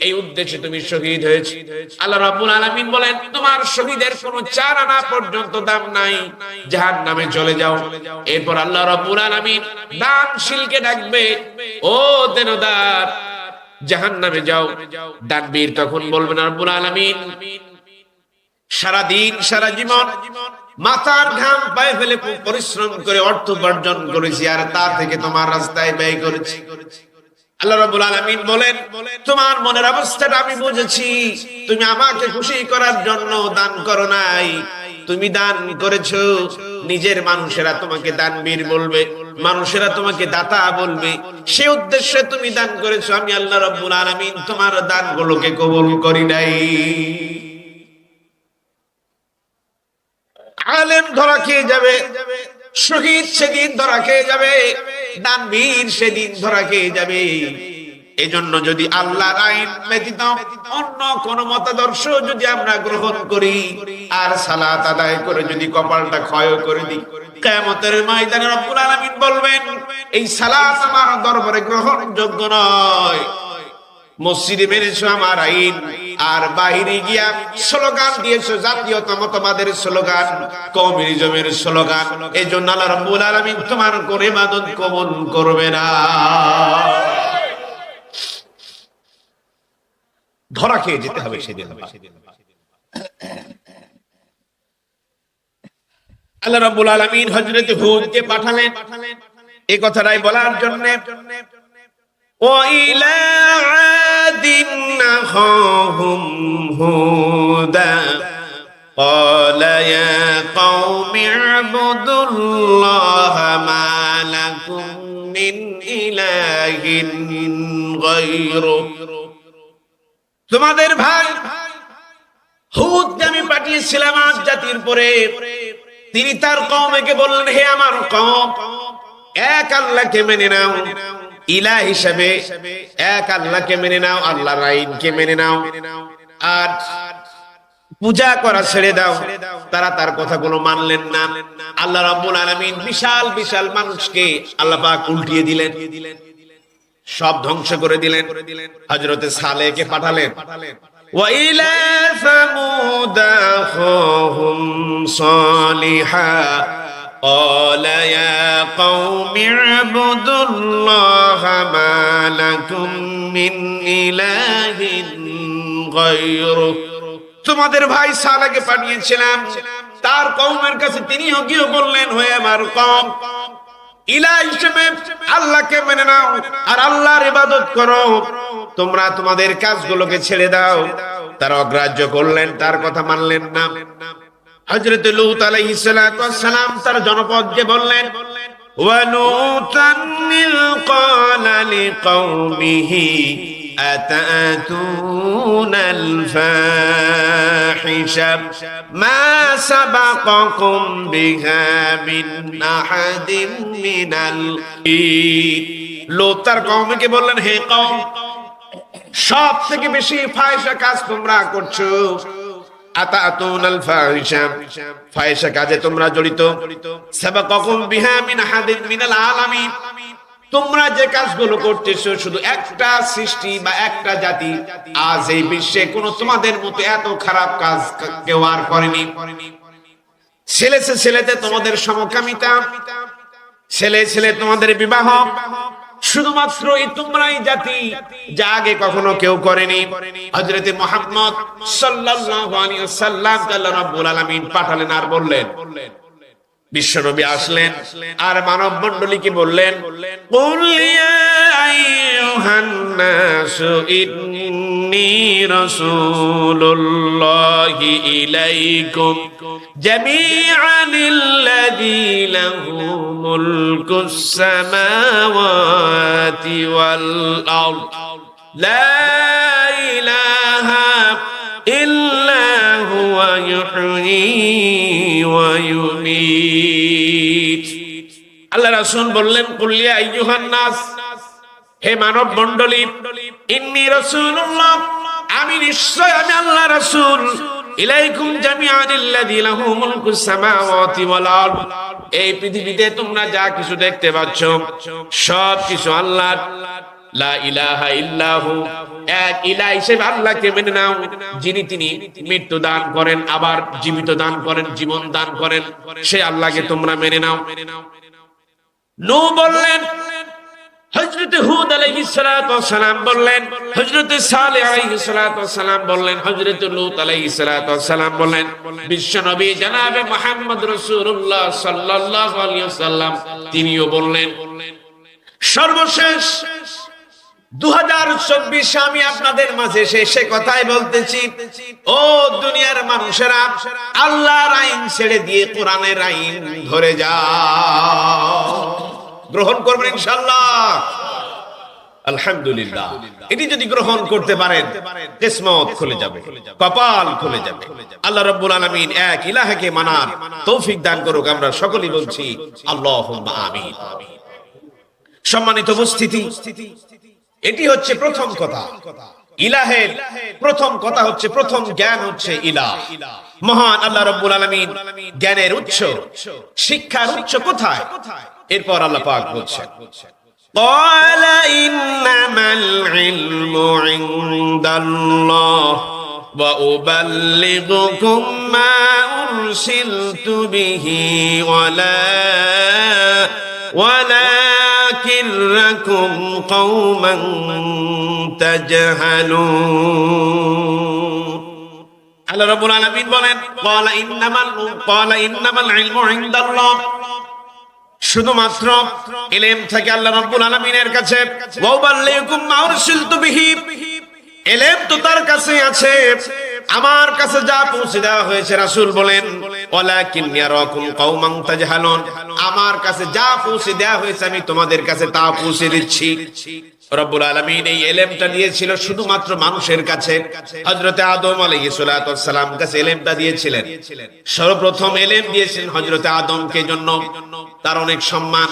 এই উদ্দেশ্যে তুমি শহীদ হয়েছো। আল্লাহ রাব্বুল আলামিন বলেন, তোমার শহীদের কোনো 4 আনা পর্যন্ত দাম নাই, জাহান্নামে চলে যাও। এরপর আল্লাহ রাব্বুল আলামিন দানশীলকে ডাকবে, ও দেনদার, জাহান্নামে যাও। দানবীর তখন বলবেন, রব্বুল আলামিন সারা দিন সারা জীবন মাথার ঘাম পায়ে ফেলে পরিশ্রম করে অর্থ উপার্জন করেছি, আর তা থেকে তোমার রাস্তায় ব্যয় করেছি। আল্লাহ রাব্বুল আলামিন বলেন, তোমার মনের অবস্থাটা আমি বুঝেছি, তুমি আমাকে খুশি করার জন্য দান করো নাই, তুমি দান করেছো নিজের মানুষেরা তোমাকে দানবীর বলবে, মানুষেরা তোমাকে দাতা বলবে, সে উদ্দেশ্যে তুমি দান করেছো। আমি আল্লাহ রাব্বুল আলামিন তোমার দানগুলোকে কবুল করি নাই। আলেম ধরা খেয়ে যাবে, শহীদ সেদিন ধরা খেয়ে যাবে, দানবীর সেদিন ধরা খেয়ে যাবে। এজন্য যদি আল্লাহর আইন ব্যতীত অন্য কোন মতাদর্শ যদি আমরা গ্রহণ করি আর সালাত আদায় করে যদি কপালটা ক্ষয় করে দিই, কিয়ামতের ময়দানে রব্বুল আলামিন বলবেন, এই সালাত আমার দরবারে গ্রহণযোগ্য নয়। মসজিদে মেনেছো আমার আইন, আর বাইরে গিয়া স্লোগান দিয়েছো জাতীয়তাবাদের স্লোগান, কমিউনিজমের স্লোগান, এজন্য আল্লাহ রাব্বুল আলামিন তোমার কোন ইবাদত কবুল করবে না। ধরা খেয়ে যেতে হবে সেদিন। আল্লাহ রাব্বুল আলামিন হযরত হুদকে পাঠালেন এই কথাটাই বলার জন্য। وَإِلَى عَادٍ أَخَاهُمْ هُودًا قَالَ يَا قَوْمِ اعْبُدُوا اللَّهَ مَا لَكُمْ مِنْ إِلَٰهٍ غَيْرُهُ। তোমাদের ভাই হুদকে আমি পাঠিয়েছিলাম আদ জাতির পরে, তিনি তার কওমকে বললেন, হে আমার কওম, এক আল্লাহকে মেনে নাও, ইলাহ হিসেবে এক আল্লাহকে মেনে নাও, আল্লাহর আইনকে মেনে নাও, আর পূজা করা ছেড়ে দাও। তারা তার কথাগুলো মানলেন না। আল্লাহ রাব্বুল আলামিন বিশাল বিশাল মানুষকে আল্লাহ পাক উল্টিয়ে দিলেন, সব ধ্বংস করে দিলেন। হযরতে সালেহকে পাঠালেন, ওয়া ইলা সামুদ আখাহুম সালিহা قال يا قوم اعبدوا الله ما لكم من إله غيره। তোমাদের ভাই সালেহকে পাঠিয়েছিলাম তার কওমের কাছে, তিনিও গিয়ে বললেন, হে আমার কওম, ইলাহ হিসেবে আল্লাহকে মেনে নাও আর আল্লাহর ইবাদত করো, তোমরা তোমাদের কাজগুলোকে ছেড়ে দাও। তারা অগ্রাহ্য করলেন, তার কথা মানলেন না। হযরত লূত আলাইহিস সালাতু ওয়াস সালাম তার জনপদকে বললেন, ওয়া লূতান ইয ক্বালা লিকাওমিহি আতাতুনাল ফাহিশা মা সাবাকাকুম বিহা মিন আহাদিন মিনাল লোক তার কওমকে বললেন, হে কওম, সব থেকে বেশি ফাহিশা কাজ তোমরা করছো। আতাতুনাল ফাহিশা, ফাহিশা কাজে তোমরা জড়িত। সাবাকাকুম বিহা মিন আহাদিন মিনাল আলামিন, তোমরা যে কাজগুলো করতেছো শুধু একটা সৃষ্টি বা একটা জাতি আজ এই বিশ্বে কোন তোমাদের মতো এত খারাপ কাজ কেউ আর করেনি। ছেলেতে তোমাদের সমকামিতা, ছেলে তোমাদের বিবাহ, শুধুমাত্র এই তোমরাই জাতি যা আগে কখনো কেউ করেনি। হযরত মুহাম্মদ সাল্লাল্লাহু আলাইহি ওয়াসাল্লাম আল্লাহ রাব্বুল আলামিন পাঠালেন আর বললেন, বিশ্বনবী আসলেন আর মানব মণ্ডলীকে বললেন, কুল ইয়া আইয়ুহান নাসু ইন্নী রাসূলুল্লাহি ইলাইকুম জামিআনিল্লাযী লাহু মুলকুস সামাওয়াতি ওয়াল আরদ লা ইলাহা ইল্লা হুয়া ইউহয়ী ওয়া ইউমীত। আল্লাহ রাসূল বললেন, কুল ইয়া আইয়ুহান নাস, হে মানব মণ্ডলী, ইন্নী রাসূলুল্লাহ, আমি নিশ্চয় আমি আল্লাহ রাসূল, ইলাইকুম জামিআনিল্লাযী লাহু মুলকুস সামাওয়াতি ওয়াল আরদ, এই পৃথিবীতে তোমরা যা কিছু দেখতে পাচ্ছ সব কিছু আল্লাহর। লা ইলাহা ইল্লাহু, এক ইলাহ হিসেবে আল্লাহকে মেনে নাও, যিনি তিনি মৃত্যু দান করেন আবার জীবিত দান করেন, জীবন দান করেন, সেই আল্লাহকে তোমরা মেনে নাও। নূহ বললেন, হযরত হুদ আলাইহিস সালাতু ওয়াস সালাম বললেন, হযরত সালেহ আলাইহিস সালাতু ওয়াস সালাম বললেন, হযরত লূত আলাইহিস সালাতু ওয়াস সালাম বললেন, বিশ্বনবী জনাবে মুহাম্মদ রাসূলুল্লাহ সাল্লাল্লাহু আলাইহি ওয়াসাল্লাম তিনিও বললেন। সর্বশেষ 2024 আমি আপনাদের মাঝে সে কথাই বলতেছি, ও দুনিয়ার মানুষেরা, আল্লাহর আইন ছেড়ে দিয়ে কোরআনের আইন ধরে যাও, গ্রহণ করবেন ইনশাআল্লাহ। আলহামদুলিল্লাহ, এটি যদি গ্রহণ করতে পারেন কিসমত খুলে যাবে, কপাল খুলে যাবে। আল্লাহ রাব্বুল আলামিন এক ইলাহকে মানার তৌফিক দান করুক। আমরা সকলেই বলছি আল্লাহুম্মা আমিন। সম্মানিত উপস্থিতি, এটি হচ্ছে প্রথম কথা। ইলাহের প্রথম কথা হচ্ছে, প্রথম জ্ঞান হচ্ছে ইলাহ। মহান আল্লাহ রাব্বুল আলামিন জ্ঞানের উৎস, শিক্ষার উৎস কোথায়? এরপর আল্লাহ পাক বলছেন, ক্বালা ইন্নামাল ইলমু ইনদাল্লাহ ওয়া উবাল্লিগুকুম মা উরসিলতু বিহি ওয়ালাকিন্নাকুম কওমান তাজহালুন। আল্লাহ রাব্বুল আলামিন বলেন, ক্বালা ইন্নামাল ইলমু ইনদাল্লাহ, শুধুমাত্র ইলম থাকে আল্লাহ রাব্বুল আলামিনের কাছে। ওয়া উবাল্লিগুকুম মা উরসিলতু বিহি, ইলম তো তার কাছে আছে, আমার কাছে যা পৌঁছে দেওয়া হয়েছে। রাসূল বলেন, ওয়ালাকিন্নী আরাকুম কওমান তাজহালুন, আমার কাছে যা পৌঁছে দেওয়া হয়েছে আমি তোমাদের কাছে তা পৌঁছে দিচ্ছি। রব্বুল আলামিন এই ইলমটা দিয়েছিল শুধুমাত্র মানুষের কাছে। হযরত আদম আলাইহিস সালাতু ওয়াস সালাম কাছে ইলমটা দিয়েছিলেন। সর্বপ্রথম ইলম দিয়েছেন হযরত আদমকে জন্য, তার অনেক সম্মান।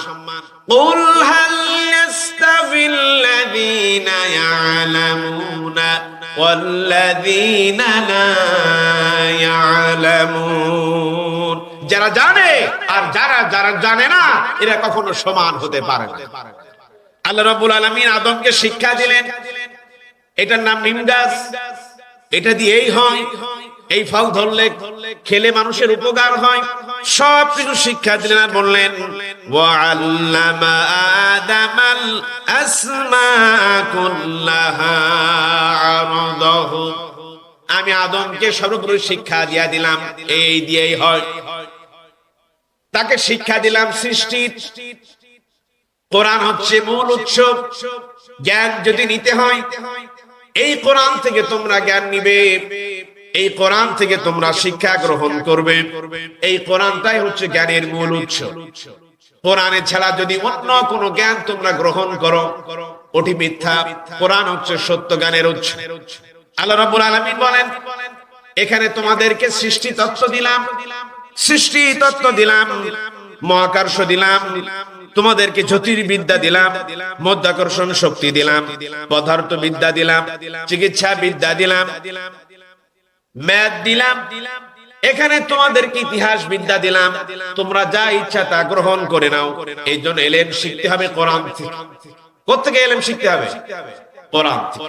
কুল হাল ইয়াস্তাবিল্লাযীনা ইয়ালামুনা ওয়াল্লাযীনা লা ইয়ালামুন, যারা জানে আর যারা জানে না, এরা কখনো সমান হতে পারে না। আল্লাহ রাব্বুল আলামিন আদমকে শিক্ষা দিলেন, এটার নাম নিম গাছ, এটা দিয়েই হয়, এই ফল ধরলে খেলে মানুষের উপকার হয়, সব কিছু শিক্ষা দিলেন। আর বললেন, ওয়া আল্লামা আদামাল আসমা কুল্লাহা আরদাহু, আমি আদমকে সর্বোপরি শিক্ষা দিয়া দিলাম, এই দিয়েই হয়। তাকে শিক্ষা দিলাম সৃষ্টির। কোরআন হচ্ছে মূল উৎস। জ্ঞান যদি নিতে হয়, এই কোরআন থেকে তোমরা জ্ঞান নিবে, এই কোরআন থেকে তোমরা শিক্ষা গ্রহণ করবে। এই কোরআনটাই হচ্ছে জ্ঞানের মূল উৎস। কোরআনে ছাড়া যদি অন্য কোনো জ্ঞান তোমরা গ্রহণ করো, ওটি মিথ্যা, কোরআন হচ্ছে সত্য জ্ঞানের উৎস। আল্লাহ রাব্বুল আলামিন বলেন, এখানে তোমাদেরকে সৃষ্টি তত্ত্ব দিলাম, সৃষ্টি তত্ত্ব দিলাম, মহাকর্ষ দিলাম, তোমাদেরকে জ্যোতির্বিদ্যা দিলাম, মধ্যাকর্ষণ শক্তি দিলাম, পদার্থ বিদ্যা দিলাম, চিকিৎসা বিদ্যা দিলাম, ম্যাথ দিলাম, এখানে তোমাদেরকে ইতিহাস বিদ্যা দিলাম, তোমরা যা ইচ্ছা তা গ্রহণ করে নাও। এই জন্য এলেম শিখতে হবে কোরআন থেকে। কোত্থেকে এলেম শিখতে হবে? কোরআন থেকে।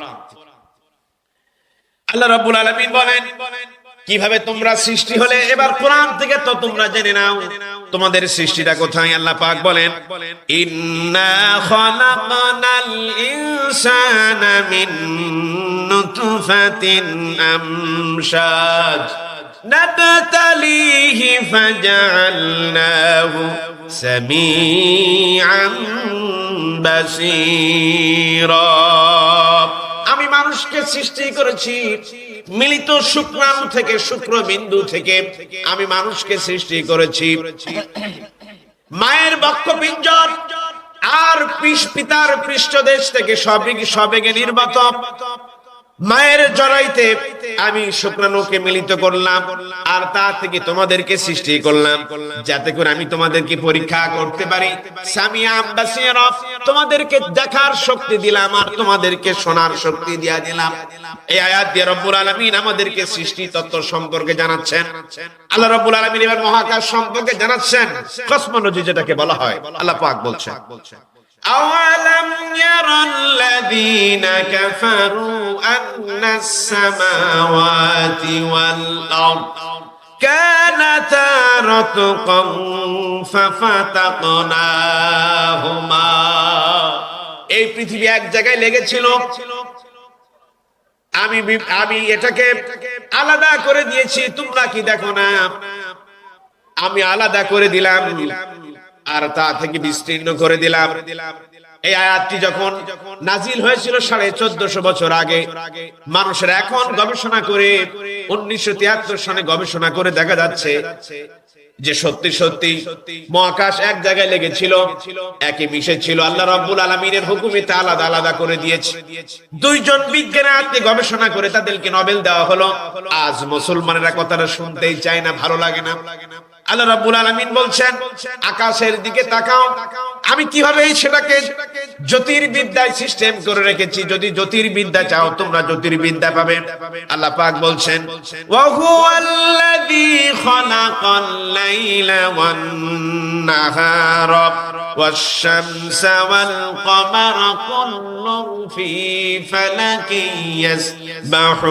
আল্লাহ রাব্বুল আলামিন বলেন, কিভাবে তোমরা সৃষ্টি হলে, এবার কোরআন থেকে তো তোমরা জেনে নাও তোমাদের সৃষ্টিটা কোথায়। আল্লাহ পাক বলেন, ইন্না খালাকনাল ইনসানা মিন নুতফাতিন আমশাজ নাবতালিহি ফাজআলনাহু সামিআন বাসীরা। আমি মানুষকে সৃষ্টি করেছি মিলিত শুক্রাণু থেকে, শুক্রবিন্দু থেকে আমি মানুষকে সৃষ্টি করেছি। মায়ের বক্ষপিঞ্জর আর পিতার পৃষ্ঠদেশ থেকে সবেগে নির্গত মায়ের জরাইতে আমি শুক্রাণুকে মিলিত করলাম, আর তা থেকে তোমাদেরকে সৃষ্টি করলাম, যাতে করে আমি তোমাদেরকে পরীক্ষা করতে পারি। সামিআম বাসীরা, তোমাদেরকে দেখার শক্তি দিলাম আর তোমাদেরকে শোনার শক্তি দিয়া দিলাম। এই আয়াত দিয়ে রব্বুল আলামিন আমাদেরকে সৃষ্টি তত্ত্ব সম্পর্কে জানাচ্ছেন। আল্লাহ রব্বুল আলামিন এবার মহাকাশ সম্পর্কে জানাচ্ছেন, কসমোলজি যেটাকে বলা হয়। আল্লাহ পাক বলছেন, أَوَلَمْ يَرَ الَّذِينَ كَفَرُوا أَنَّ السَّمَاوَاتِ وَالْأَرْضَ كَانَتَا رَتْقًا فَفَتَقْنَاهُمَا। এই পৃথিবী এক জায়গায় লেগেছিল, আমি এটাকে আলাদা করে দিয়েছি, তোমরা কি দেখো না? আমি আলাদা করে দিলাম আর তা থেকে বিস্তীর্ণ করে দিলাম। এই আয়াতটি যখন নাজিল হয়েছিল 1450 বছর আগে, মানুষের এখন গবেষণা করে 1973 সনে গবেষণা করে দেখা যাচ্ছে যে সত্যি সত্যি মহাকাশ এক জায়গায় লেগেছিল, একই মিশে ছিল। আল্লাহ রাব্বুল আলামিনের হুকুমে তা আলাদা আলাদা করে দিয়েছে। দুইজন বিজ্ঞানী গবেষণা করে তাদেরকে নোবেল দেওয়া হলো। আজ মুসলমানেরা কথাটা শুনতেই চায় না, ভালো লাগে না। আল্লাহ রাব্বুল আলামিন বলছেন, আকাশের দিকে তাকাও, আমি কিভাবে সেটাকে জ্যোতির্বিদ্যায় সিস্টেম করে রেখেছি। যদি জ্যোতির্বিদ্যা চাও তোমরা জ্যোতির্বিদ্যা পাবে। আল্লাহ পাক বলছেন, ওয়া হুয়াল্লাযী খালাকাল লাইলা ওয়ান নাহারা ওয়াশ-শামসা ওয়াল কমারা কুল্লুন ফী ফালাকিন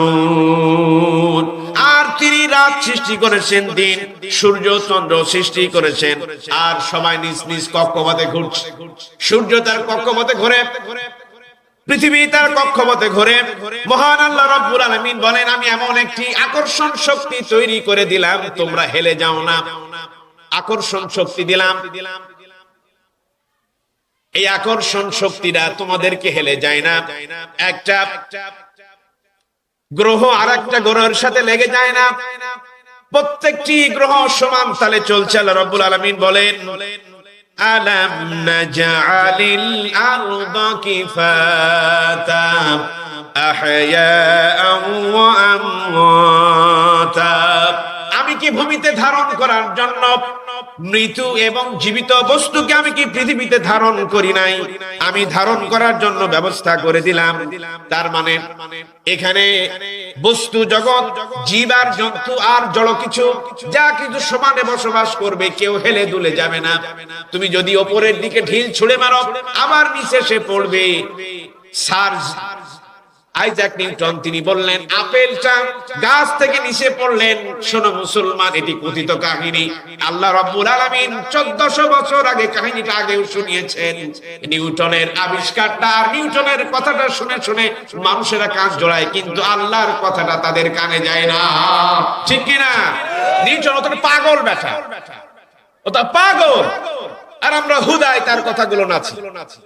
ইয়াসবাহুন। আর তিনি রাত সৃষ্টি করেছেন, দিন, সূর্য, চন্দ্র সৃষ্টি করেছেন, আর সবাই নিজ নিজ কক্ষপথে ঘুরছে। সূর্য তার কক্ষপথে ঘোরে, পৃথিবী তার কক্ষপথে ঘোরে। মহান আল্লাহ রাব্বুল আলামিন বলেন, আমি এমন একটি আকর্ষণ শক্তি তৈরি করে দিলাম, তোমরা হেলে যাও না। আকর্ষণ শক্তি দিলাম, এই আকর্ষণ শক্তিটা তোমাদেরকে হেলে যায় না। একটা গ্রহ আর একটা গ্রহের সাথে লেগে যায় না, প্রত্যেকটি গ্রহ সমান তালে চলছে। আল্লাহ রাব্বুল আলামিন বলেন, আলাম নাজআলিল আরদা কিফাতা আহইয়াআন ওয়া আমওয়াতা। আমি কি ভূমিতে ধারণ করার জন্য মৃত এবং জীবিত বস্তুকে আমি কি পৃথিবীতে ধারণ করি নাই? আমি ধারণ করার জন্য ব্যবস্থা করে দিলাম। তার মানে এখানে বস্তু জগৎ, জীব আর জন্তু আর জড় কিছু, যা কিছু সমানে বসবাস করবে, কেউ হেলে দুলে যাবে না। তুমি যদি উপরের দিকে ঢিল ছুঁড়ে মারো, আবার নিচে এসে পড়বে। স্যার আইজাক নিউটন তিনি বললেন, আপেলটা গাছ থেকে নিচে পড়লেন। শোনো মুসলমান, এটি কথিত কাহিনী। আল্লাহ রাব্বুল আলামিন 1400 বছর আগে কাহিনীটা আগেও শুনিয়েছেন। নিউটনের আবিষ্কারটা আর নিউটনের কথাটা শুনে শুনে মানুষেরা কান জোড়ায়, কিন্তু আল্লাহর কথাটা তাদের কানে যায় না, ঠিক কি না? নিউটন ওটা পাগল বেটা, ওটা পাগল, আর আমরা হুদায় তার কথাগুলো নাচি।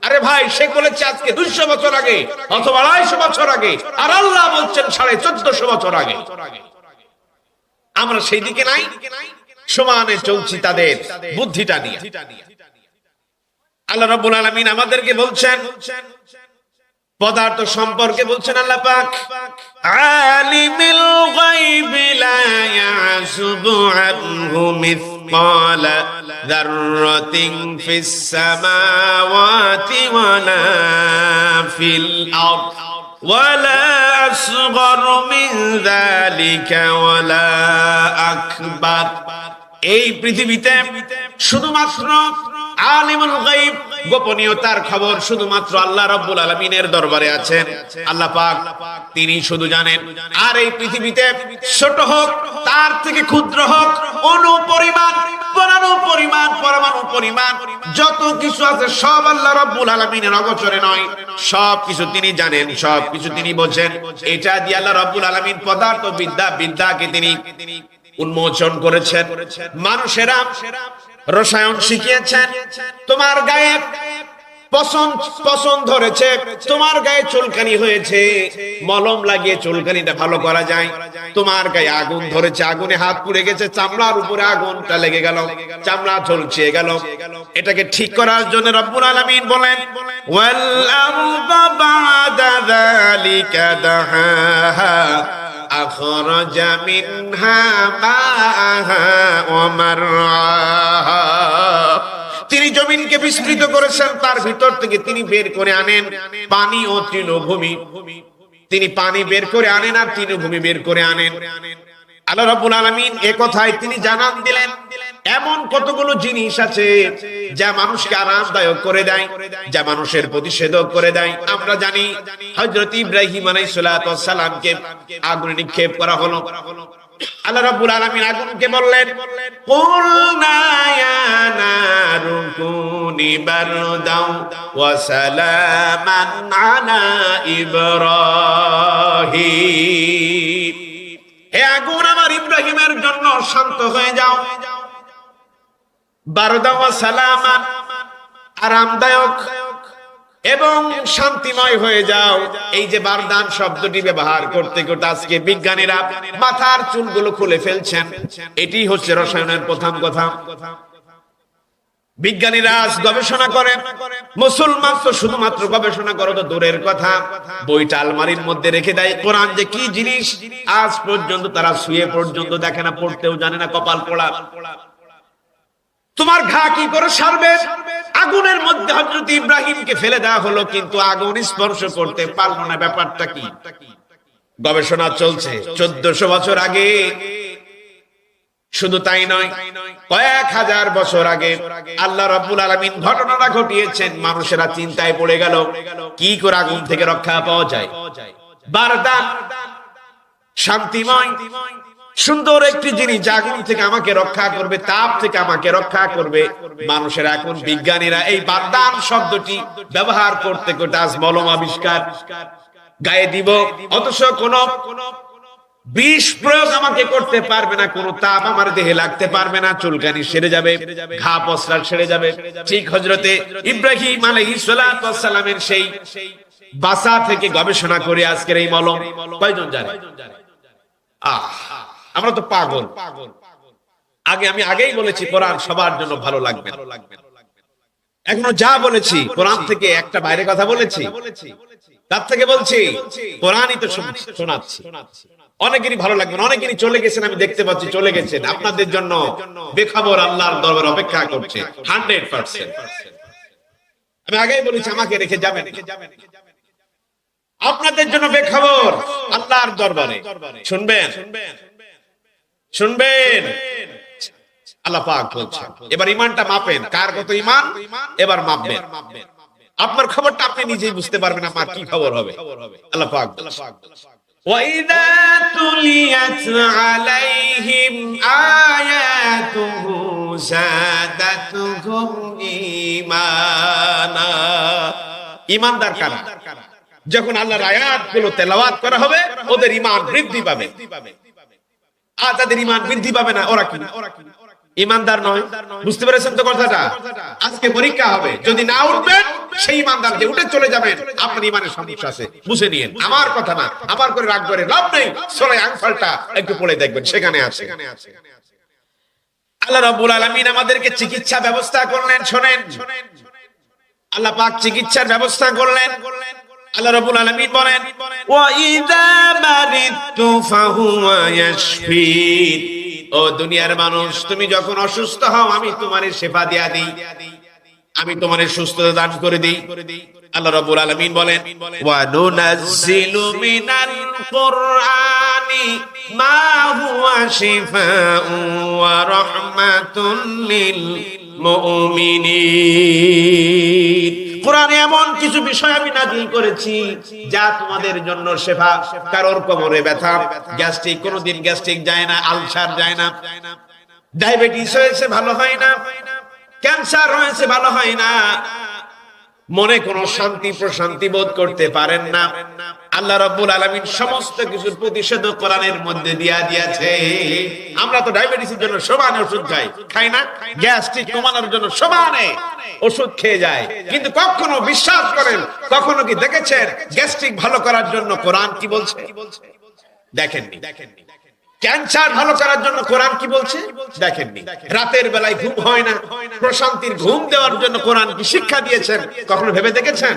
আরে ভাই, সে বলেছে আজকে 200 বছর আগে অথবা 250 বছর আগে, আর আল্লাহ বলছেন 1450 বছর আগে। আমরা সেই দিকে নাই, সমানে চলছি তাদের বুদ্ধিটা নিয়ে। আল্লাহ রাব্বুল আলামিন আমাদেরকে বলছেন, পদার্থ সম্পর্কে বলছেন আল্লাহ পাক, আলিমুল গায়বি লা ইয়াসুবু আনহু মিসকালা যাররাতিন ফিস সামাওয়াতি ওয়ালা ফিল আরদ ওয়ালা আসগরু মিন যালিকা ওয়ালা আকবার। এই পৃথিবীতে শুধুমাত্র আলিমুল গায়ব, গোপনীয়তার খবর শুধুমাত্র আল্লাহ রাব্বুল আলামিনের দরবারে আছেন। আল্লাহ পাক তিনি শুধু জানেন। আর এই পৃথিবীতে ছোট হোক, তার থেকে ক্ষুদ্র হোক, অণু পরিমাণ, পরমাণু পরিমাণ যত কিছু আছে সব আল্লাহ রাব্বুল আলামিনের অগোচরে নয়। সব কিছু তিনি জানেন, সব কিছু তিনি বোঝেন। এটা দিয়ে আল্লাহ রাব্বুল আলামিন পদার্থ বিদ্যাকে তিনি উন্মোচন করেছেন। মানুষেরা রসায়ন শিখিয়েছেন। তোমার গায়ে পছন্দ ধরেছে, তোমার গায়ে চুলকানি হয়েছে, মলম লাগিয়ে চুলকানিটা ভালো করা যায়। তোমার গায়ে আগুন ধরেছে, আগুনে হাত পুড়ে গেছে, চামড়ার উপরে আগুনটা লেগে গেল, চামড়া ঝলসে গেল। এটাকে ঠিক করার জন্য রব্বুল আলামিন বলেন, ওয়াল আরদা বা'দা যালিকা দাহাহা আখরাজা মিনহা মাআহা ওয়া মারআহা। তিনি জমিনকে বিস্তৃত করেছেন, তার ভিতর থেকে তিনি বের করে আনেন পানি ও তৃণভূমি। তিনি পানি বের করে আনেন আর তৃণভূমি বের করে আনেন। আল্লাহ রাব্বুল আলামিন এই কথাই তিনি জানান দিলেন, এমন কতগুলো জিনিস আছে যা মানুষকে আরামদায়ক করে দেয়, যা মানুষের প্রতিষেধক করে দেয়। আমরা জানি হযরত ইব্রাহিম আলাইহিস সালাতু ওয়াস সালামকে আগুনে নিক্ষেপ করা হলো। আল্লাহ রাব্বুল আলামিন আগুনকে বললেন, কুলনা ইয়া নারু কুনি বারদাও ওয়া সালামান আলা ইব্রাহিম। হে আগুন, আমার ইব্রাহিমের জন্য শান্ত হয়ে যাও, বারদাও ওয়া সালামান, আরামদায়ক এবং শান্তিময় হয়ে যাও। এই যে বারদান শব্দটি ব্যবহার করতে করতে আজকে বিজ্ঞানীরা মাথার চুলগুলো খুলে ফেলছেন। এটি হচ্ছে রসায়নের প্রথম কথা। বিজ্ঞানীরা আজ গবেষণা করেন, মুসলমান তো শুধুমাত্র গবেষণা করো তো দূরের কথা, বইটা আলমারির মধ্যে রেখে দেয়। কোরআন যে কি জিনিস আজ পর্যন্ত তারা শুয়ে পর্যন্ত দেখে না, পড়তেও জানে না, কপাল পোড়া। তোমার ঘা কি করে সারবে? আগুনের মধ্যে হযরত ইব্রাহিমকে ফেলে দেওয়া হলো, কিন্তু আগুন স্পর্শ করতে পারলো না। ব্যাপারটা কি? গবেষণা চলছে 1400 বছর আগে। শুধু তাই নয়, কয়েক হাজার বছর আগে আল্লাহ রাব্বুল আলামিন ঘটনাটা ঘটিয়েছেন। মানুষেরা চিন্তায় পড়ে গেল, কি করে আগুন থেকে রক্ষা পাওয়া যায়। বারদান, শান্তিময় সুন্দর একটি জিনিস, আগুন থেকে আমাকে রক্ষা করবে, তাপ থেকে আমাকে রক্ষা করবে। মানুষের এখন বিজ্ঞানীরা এই বারদান শব্দটি ব্যবহার করতে করতে আজ মলম আবিষ্কার, গায়ে দিব, অথচ কোন বিষ প্রয়োগ আমাকে করতে পারবে না, কোন তাপ আমার দেহে লাগতে পারবে না, চুলকানি সেরে যাবে, ঘা পসরা সেরে যাবে। ঠিক হযরতে ইব্রাহিম আলাইহিস সালাতু ওয়াস সালামের সেই বাসা থেকে গবেষণা করে আজকের এই মলম কয়জন জানে? আমরা তো পাগল। আমি আগেই বলেছি কোরআন সবার জন্য ভালো লাগবে। এখনো যা বলেছি কোরআন থেকে একটা বাইরে কথা বলেছি, তার থেকে বলছি কোরআনই তো শোনাচ্ছি। অনেকেরই ভালো লাগবে না, অনেকেরই চলে গেছেন, আমি দেখতে পাচ্ছি চলে গেছেন। আপনাদের জন্য বেখবর আল্লাহর দরবারে অপেক্ষা করছে 100%। আমি আগেই বলেছি আমাকে রেখে যাবেন, আপনাদের জন্য বেখবর আল্লাহর দরবারে। শুনবেন আল্লাহ পাক বলছেন, এবার ঈমানটা মাপেন, কার কত ঈমান এবার মাপবেন। আপনার খবরটা আপনি নিজেই বুঝতে পারবেন আমার কি খবর হবে। আল্লাহ পাক ওয়াইদা তুলিয়াত আলাইহিম আয়াতুহু যাদাতুহুম ঈমানা। ঈমানদার কারা? যখন আল্লাহর আয়াতগুলো তেলাওয়াত করা হবে ওদের ঈমান বৃদ্ধি পাবে। আর যাদের ঈমান বৃদ্ধি পাবে না ওরা কি? ঈমানদার নয়। বুঝতে পেরেছেন তো কথাটা? আজকে পরীক্ষা হবে, যদি না উঠবেন সেই ঈমানদার যে উঠে চলে যাবেন, আপনার ঈমানের সমস্যা আছে, বুঝে নিয়েন। আমার কথা না, আমার করে রাগ করে লাভ নেই। সূরা আনফালটা একটু পড়ে দেখবেন, সেখানে আছে। আল্লাহ রাব্বুল আলামিন আমাদেরকে চিকিৎসা ব্যবস্থা করলেন। শোনেন, আল্লাহ পাক চিকিৎসার ব্যবস্থা করলেন। আল্লাহ রাব্বুল আলামিন বলেন ওয়া ইযা মারিতু ফাহুয়া ইয়াশফিন। ও দুনিয়ার মানুষ, তুমি যখন অসুস্থ হও আমি তোমারে শিফা দিয়া দেই, আমি তোমারে সুস্থতা দান করে দেই। আল্লাহ রাব্বুল আলামিন বলেন ওয়া নুনাজ্জিলু মিনাল কুরআনি মা হুয়া শিফাউন ওয়া রাহমাতুল লিল মুমিনিন। কোরআনে এমন কিছু বিষয় আমি নাযিল করেছি যা তোমাদের জন্য শিফা। কারোর কোমরে ব্যথা, গ্যাস্ট্রিক, কোনোদিন গ্যাস্ট্রিক যায় না, আলসার যায় না, ডায়াবেটিস হয়েছে ভালো হয় না, ক্যান্সার হয়েছে ভালো হয় না, মনে কোনো শান্তি প্রশান্তি বোধ করতে পারেন না, আল্লাহ রাব্বুল আলামিন সমস্ত কিছুর প্রতিষেধক কোরআনের মধ্যে দিয়া দিয়েছে। আমরা তো ডায়াবেটিসের জন্য সমানে ওষুধ খাই না, গ্যাস্ট্রিক কমানোর জন্য সমানে ওষুধ খেয়ে যায়, কিন্তু কখনো বিশ্বাস করেন, কখনো কি দেখেছেন গ্যাস্ট্রিক ভালো করার জন্য কোরআন কি বলছে? দেখেননি। ক্যান্সার ভালো করার জন্য কোরআন কি বলছে? দেখেননি। রাতের বেলায় ঘুম হয় না, প্রশান্তির ঘুম দেওয়ার জন্য কোরআন কি শিক্ষা দিয়েছেন? কখনো ভেবে দেখেছেন?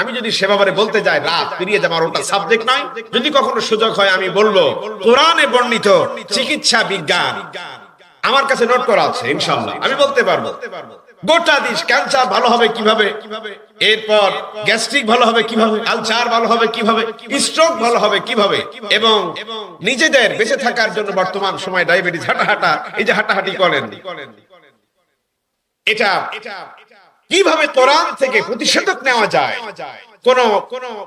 আমি যদি সে ব্যাপারে বলতে যাই রাত পেরিয়ে যাবে, ওটা সাবজেক্ট নয়। যদি কখনো সুযোগ হয় আমি বলবো কোরআনে বর্ণিত চিকিৎসা বিজ্ঞান আমার কাছে নোট করা আছে, ইনশাআল্লাহ আমি বলতে পারবো গোটা দেশ ক্যান্সার ভালো হবে কিভাবে, এরপর গ্যাস্ট্রিক ভালো হবে কিভাবে, আলসার ভালো হবে কিভাবে, স্ট্রোক ভালো হবে কিভাবে, এবং নিজেদের বেঁচে থাকার জন্য বর্তমান সময় ডায়াবেটিস, হাঁটাহাঁটা, এই যে হাঁটাহাঁটি করেন, এটা কিভাবে কোরআন থেকে প্রতিষেধক নেওয়া যায়। কোন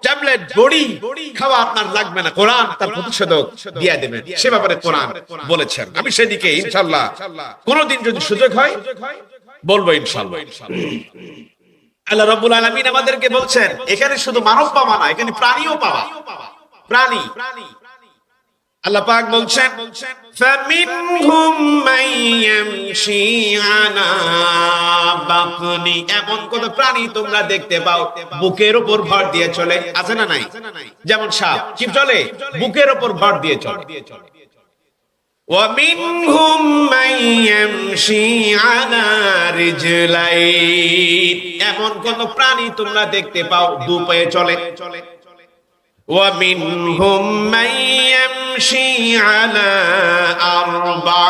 ট্যাবলেট বড়ি খাওয়া আপনার লাগবে না, কোরআন তার প্রতিষেধক দিয়ে দেবে, সে ব্যাপারে কোরআন বলেছেন। আমি সেদিকে ইনশাআল্লাহ কোনদিন যদি সুযোগ হয় বলবো ইনশাআল্লাহ। আল্লাহ রাব্বুল আলামিন আমাদেরকে বলছেন এখানে শুধু মানব পাওয়া না, এখানে প্রাণীও পাওয়া, প্রাণী। আল্লাহ পাক বলছেন ফামিনহুম মাইয়ামশি আলা বাতনি। এমন কোন প্রাণী তোমরা দেখতে পাও বুকের উপর ভর দিয়ে চলে, আছে না নাই? যেমন সাপ কি চলে? বুকের উপর ভর দিয়ে চলে। ওয়া মিনহুম মাইয়ামশি আলা রিজলাইন। এমন কোন প্রাণী তোমরা দেখতে পাও দু পায়ে চলে। ওয়া মিনহুম মাইয়ামশি আলা আরবা।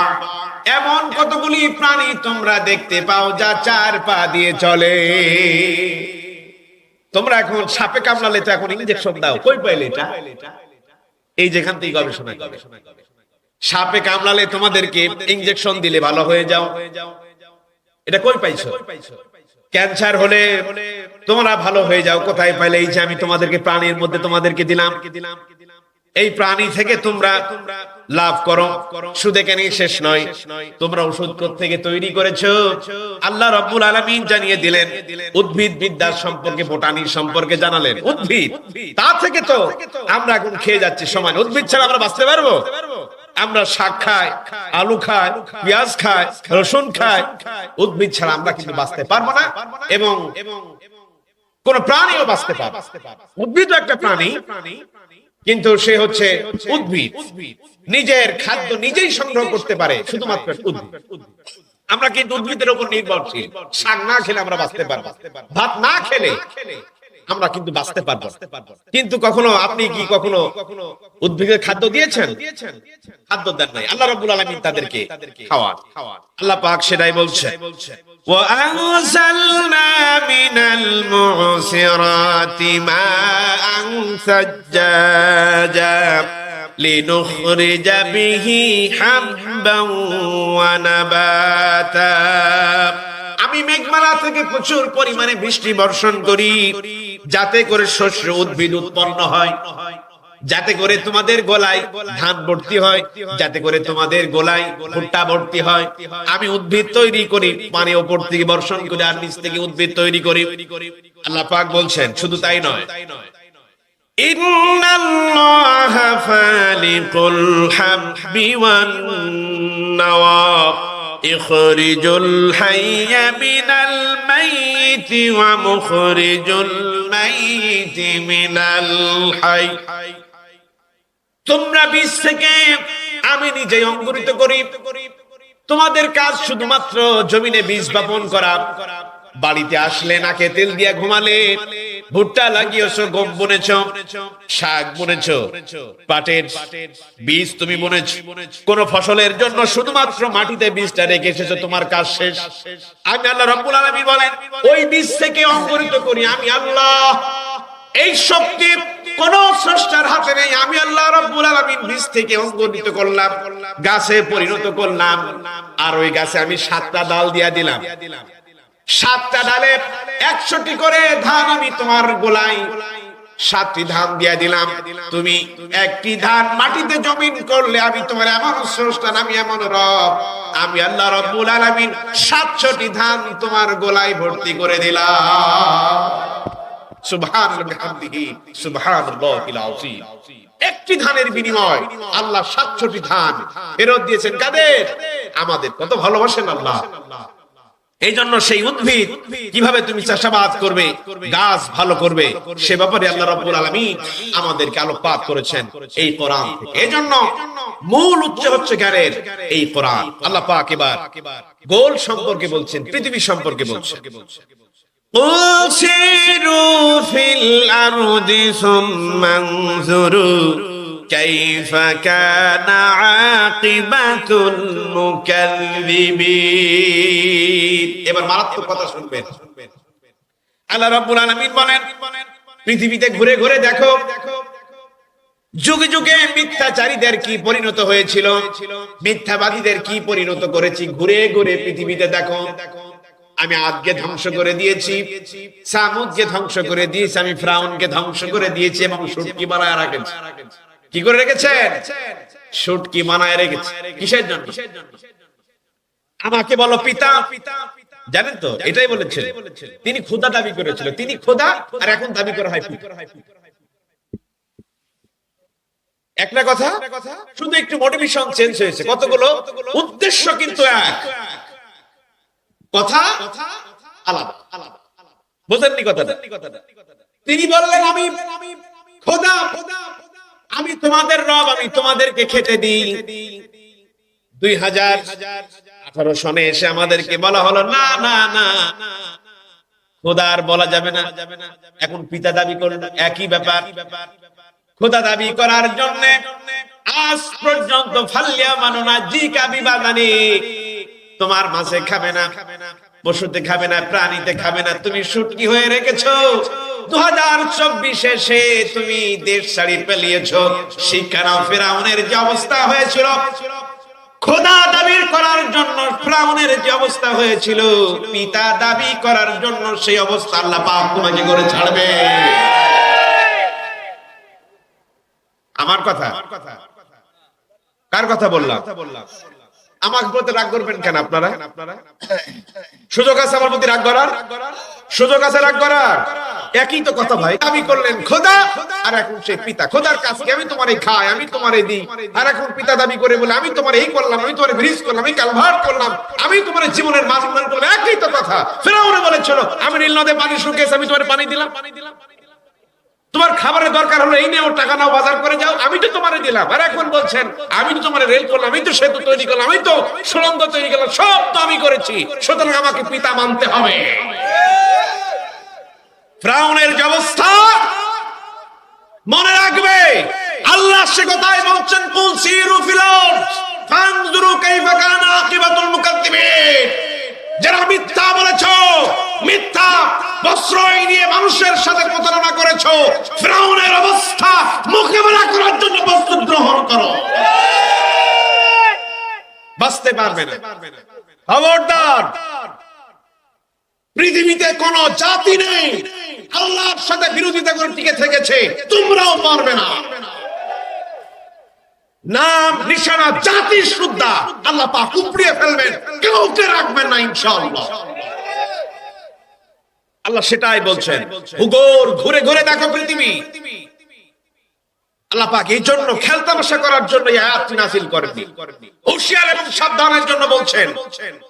এমন কতগুলি প্রাণী তোমরা দেখতে পাও যা চার পা দিয়ে চলে। তোমরা এখন সাপে কামড়ালে তো এখন ইনজেকশন দাও, কই পাইলে এটা? এই যেখান থেকে গবেষণা করে সাপে কামড়ালে তোমাদেরকে ইনজেকশন দিলে ভালো হয়ে যাও, এটা কই পাইছো? ক্যান্সার হলে তোমরা ভালো হয়ে যাও, কোথায় পাইলে? এই যে আমি তোমাদেরকে প্রাণীর মধ্যে তোমাদেরকে দিলাম, এই প্রাণী থেকে তোমরা লাভ করো। শুধু এখানেই শেষ নয়, তোমরা ওষুধ থেকে তৈরি করেছো। আল্লাহ রাব্বুল আলামিন জানিয়ে দিলেন উদ্ভিদ বিদ্যা সম্পর্কে, বোটানি সম্পর্কে জানালেন। উদ্ভিদ, তা থেকে তো আমরা এখন খেয়ে যাচ্ছি সমান। উদ্ভিদ ছাড়া আমরা বাঁচতে পারবো? আমরা শাক খাই, আলু খাই, পেঁয়াজ খাই, রসুন খাই, উদ্ভিদ ছাড়া আমরা কিন্তু বাঁচতে পারবো না, এবং কোন প্রাণীও বাঁচতে পারবে। উদ্ভিদ একটা প্রাণী, কিন্তু সে হচ্ছে উদ্ভিদ, নিজের খাদ্য নিজেই সংগ্রহ করতে পারে, শুধুমাত্র উদ্ভিদ। আমরা কিন্তু উদ্ভিদের উপর নির্ভরশীল। শাক না খেলে আমরা বাঁচতে পারবো, ভাত না খেলে আমরা কিন্তু বাঁচতে পারবো। কিন্তু কখনো আপনি কি কখনো উদ্ভিদের খাদ্য দিয়েছেন? খাদ্য দেন নাই। আল্লাহ রাব্বুল আলামিন তাদেরকে খাওয়ান। আল্লাহ পাক সেটাই বলছে ওয়া আনজালনা মিনাল মুসিরাতি মাআন সাজ্জাজা লিনুখরিজা বিহি হাববান ওয়া নাবাতা। আমি মেঘমালা থেকে প্রচুর পরিমাণে বৃষ্টি বর্ষণ করি যাতে করে শস্য উদ্ভিদ উৎপন্ন হয়, যাতে করে তোমাদের গোলায় ধান ভর্তি হয়, যাতে করে তোমাদের গোলায় ভুট্টা ভর্তি হয়। আমি উদ্ভিদ তৈরি করি, পানি উপর থেকে বর্ষণ করে আর নিচ থেকে উদ্ভিদ তৈরি করি। আল্লাহ পাক বলছেন শুধু তাই নয়, ইন্নাল্লাহা ফালিকুল হাব্বি ওয়ান নাওয়া ইখরিজুল হাইয়্যা মিনাল মাইতি ওয়া মুখরিজুল মাইতি মিনাল হাই। তোমরা বীজ থেকে আমি নিজেই অঙ্কুরিত করি। তোমাদের কাজ শুধুমাত্র জমিনে বীজ বপন করা, বাড়িতে আসলে নাকে তেল দিয়ে ঘুমালে ভুট্টা লাগিয়েছো, গম বুনেছো, শাক বুনেছো, পাটের বীজ তুমি বুনেছো, কোন ফসলের জন্য শুধুমাত্র মাটিতে বীজটা রেখে এসেছো, তোমার কাজ শেষ। আমি আল্লাহ রাব্বুল আলামিন বলেন ওই বীজ থেকে অঙ্কুরিত করি আমি আল্লাহ। এই শক্তি কোন স্রষ্টার হাতে নেই। আমি আল্লাহ রাব্বুল আলামিন বীজ থেকে অঙ্কুরিত করলাম, গাছে পরিণত করলাম, আর ওই গাছে আমি 7টা ডাল দিয়া দিলাম। 7টা ডালে 100টি করে ধান আমি তোমার গোলায় 7টি ধান দিয়া দিলাম। তুমি একটি ধান মাটিতে জমিন করলে আমি তোমার এমন স্রষ্টা, আমি এমন রব, আমি আল্লাহ রাব্বুল আলামিন 700টি ধান তোমার গোলায় ভর্তি করে দিলাম। সুবহানাল্লাহি ওয়া বিহামদিহি সুবহানাল্লাহিল আযীম। একটি ধানের বিনিময় আল্লাহ 700টি ধান ফেরত দিয়েছেন কাদের? আমাদের। কত ভালোবাসেন আল্লাহ। এই জন্য সেই উদ্ভিদ কিভাবে তুমি চাষাবাদ করবে, গাছ ভালো করবে, সে ব্যাপারে আল্লাহ রাব্বুল আলামিন আমাদেরকে আলোকপাত করেছেন এই কোরআন থেকে। এই জন্য মূল উৎস হচ্ছে জ্ঞানের এই কোরআন। আল্লাহ পাক এবার গোল সম্পর্কে বলছেন, পৃথিবী সম্পর্কে বলছেন। قُلْ سِيرُوا فِي الْأَرْضِ ثُمَّ انظُرُوا كَيْفَ كَانَ عَاقِبَةُ الْمُكَذِّبِينَ। এবার মারাত্মক কথা শুনবেন। আল্লাহ রাব্বুল আলামিন বলেন পৃথিবীতে ঘুরে ঘুরে দেখো যুগে যুগে মিথ্যাচারীদের কি পরিণত হয়েছিল, মিথ্যাবাদীদের কি পরিণত করেছি। ঘুরে ঘুরে পৃথিবীতে দেখো। আমি আদকে ধ্বংস করে দিয়েছি, সামুদকে ধ্বংস করে দিয়েছি, আমি ফিরআউনকে ধ্বংস করে দিয়েছি এবং শুটকি বানায় রেখেছি। কি করে রেখেছেন? শুটকি বানায় রেখেছি। কিসের জন্য? আমাকে বলো পিতা। জানেন তো এটাই বলেছেন, তিনি খোদা দাবি করেছিল, তিনি খোদা, আর এখন দাবি করা হয় পিতা। একটা কথা, শুধু একটু মোটিভেশন চেঞ্জ হয়েছে, কতগুলো উদ্দেশ্য কিন্তু এক, কথা আলাদা। বুঝেননি কথাটা? তিনি বললেন আমি খোদা, আমি তোমাদের রব, আমি তোমাদেরকে খেতে দিই। 2018 সনে এসে আমাদেরকে বলা হলো না না না, খোদা আর বলা যাবে না, এখন পিতা দাবি করল। একই ব্যাপার। খোদা দাবি করার জন্য আজ পর্যন্ত ফাল্লিয়া মাননা জিকা বিবাদানি, তোমার মাছে খাবে না, পশুতে খাবে না, প্রাণীতে খাবে না, তুমি শুটকি হয়ে রেখেছো। 2024 এসে তুমি দেশ ছাড়ি পালিয়েছো। শিক্ষা ফিরআউনের যে অবস্থা হয়েছিল, খোদা দাবি করার জন্য ফিরআউনের যে অবস্থা হয়েছিল, পিতা দাবি করার জন্য সেই অবস্থা আল্লাহ পাক তোমাকে করে ছাড়বে। আমার কথা, কার কথা বললাম? আমাকে বলতে রাগ করবেন কেন আপনারা? সুযোগ আছে আমার প্রতি রাগ করার, সুযোগ আছে রাগ করার। একই তো কথা ভাই। দাবি করলেন খোদা, আর এখন সেই পিতা। খোদার কাছে আমি তোমারে খাই, আমি তোমারে দিই, আর এখন পিতা দাবি করে বলে আমি তোমারে এই করলাম, আমি তোমারে ব্রিজ করলাম, আমি কালভার্ট করলাম, আমি তোমার জীবনের মাঝ উন্নয়ন করলাম। একই তো কথা। ফিরআউন বলেছিল আমি নীল নদে পানি শুকিয়েছে, আমি তোমারে পানি দিলাম। তোমার খাবারের দরকার হলো এই নাও, টাকা নাও, বাজার করে যাও, আমি তো তোমারে দিলাম। আর এখন বলছেন আমি তো তোমারে রেল করলাম, আমি তো সেতু তৈরি করলাম, আমি তো সুড়ঙ্গ তৈরি করলাম, সব তো আমি করেছি, সুতরাং আমাকে পিতা মানতে হবে। ফিরআউনের যে অবস্থা মনে রাখবে, আল্লাহ সে কথাই বলছেন কুল সিরু ফিল আরদ ফানজুরু কাইফা কানা আকিবাতুল মুকাদ্দিবিন। যারা মিথ্যা বলেছো, মিথ্যা প্রশ্রয় নিয়ে মানুষের সাথে প্রতারণা করেছো, ফিরআউনের অবস্থা মোকাবেলা করার জন্য প্রস্তুত গ্রহণ করো। বাঁচতে পারবে না। খবরদার, পৃথিবীতে কোন জাতি নেই আল্লাহর সাথে বিরোধিতা করে টিকে থেকেছে, তোমরাও পারবে না। নাম নিশানা জাতি শুদ্ধা আল্লাহ পাক উপড়িয়ে ফেলবেন, কাউকে রাখবেন না ইনশাআল্লাহ। আল্লাহ সেটাই বলছেন। ভূগোল ঘুরে ঘুরে দেখো পৃথিবী। আল্লাহ পাক এই জন্য খেলতামাশা করার জন্য এই আয়াতটি নাযিল করেননি, হুঁশিয়ার এবং সাবধানের জন্য বলছেন।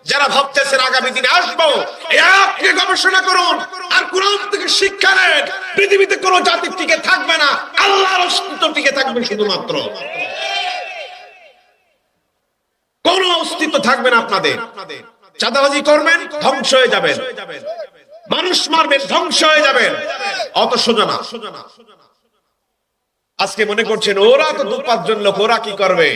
যারা ভাবতেছেন আগামী দিনে আসবো, এই আয়াতকে গবেষণা করুন আর কোরআন থেকে শিক্ষা নেন। পৃথিবীতে কোনো জাতি টিকে থাকবে না, আল্লাহর অস্তিত্ব টিকে থাকবে শুধুমাত্র। কোন অস্তিত্ব থাকবে না আপনাদের। চাঁদাবাজি করবেন, ধ্বংস হয়ে যাবেন। মানুষ মারবেন, ধ্বংস হয়ে যাবেন, অত সোজা না। আজকে মনে করছেন ওরা তো 2-5 জন লোক, ওরা কি করবে?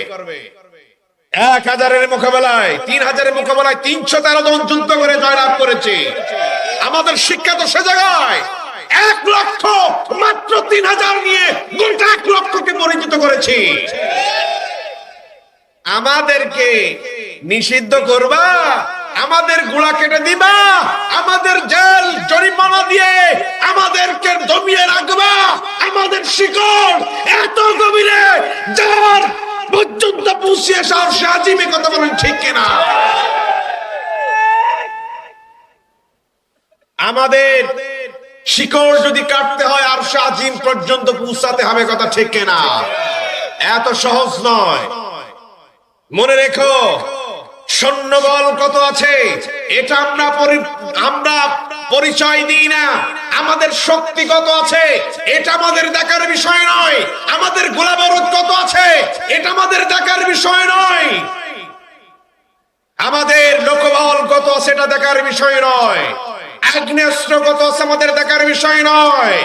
1000-এর মোকাবেলায় 3000-এর মোকাবেলায় 313 জন যুদ্ধ করে জয়লাভ করেছে। আমাদের শিক্ষা তো সে জায়গায় 1 লক্ষ মাত্র 3000 নিয়ে গোটা 1 লক্ষকে পরিচিত করেছি। আমাদেরকে নিষিদ্ধ করবা, আমাদের গোলা কেটে দিবা, আমাদের জেল জরিমানা দিয়ে আমাদেরকে দমিয়ে রাখবা, আমাদের শিকড় এত গভীরে যার পর্যন্ত পৌঁছিয়ে সে আজিমে কথা বলেন, ঠিক কিনা? আমাদের শিকড় যদি কাটতে হয় আর সে আজিম পর্যন্ত পৌঁছাতে হবে, কথা ঠিক কিনা? এত সহজ নয়। মনে রেখো, সৈন্যবল কত আছে এটা আমরা পরিচয় দিই না। আমাদের শক্তি কত আছে এটা আমাদের দেখার বিষয় নয়। আমাদের গোলাবারুদ কত আছে এটা আমাদের দেখার বিষয় নয়। আমাদের লোকবল কত আছে এটা দেখার বিষয় নয়। আগ্নেয়াস্ত্র কত আছে আমাদের দেখার বিষয় নয়।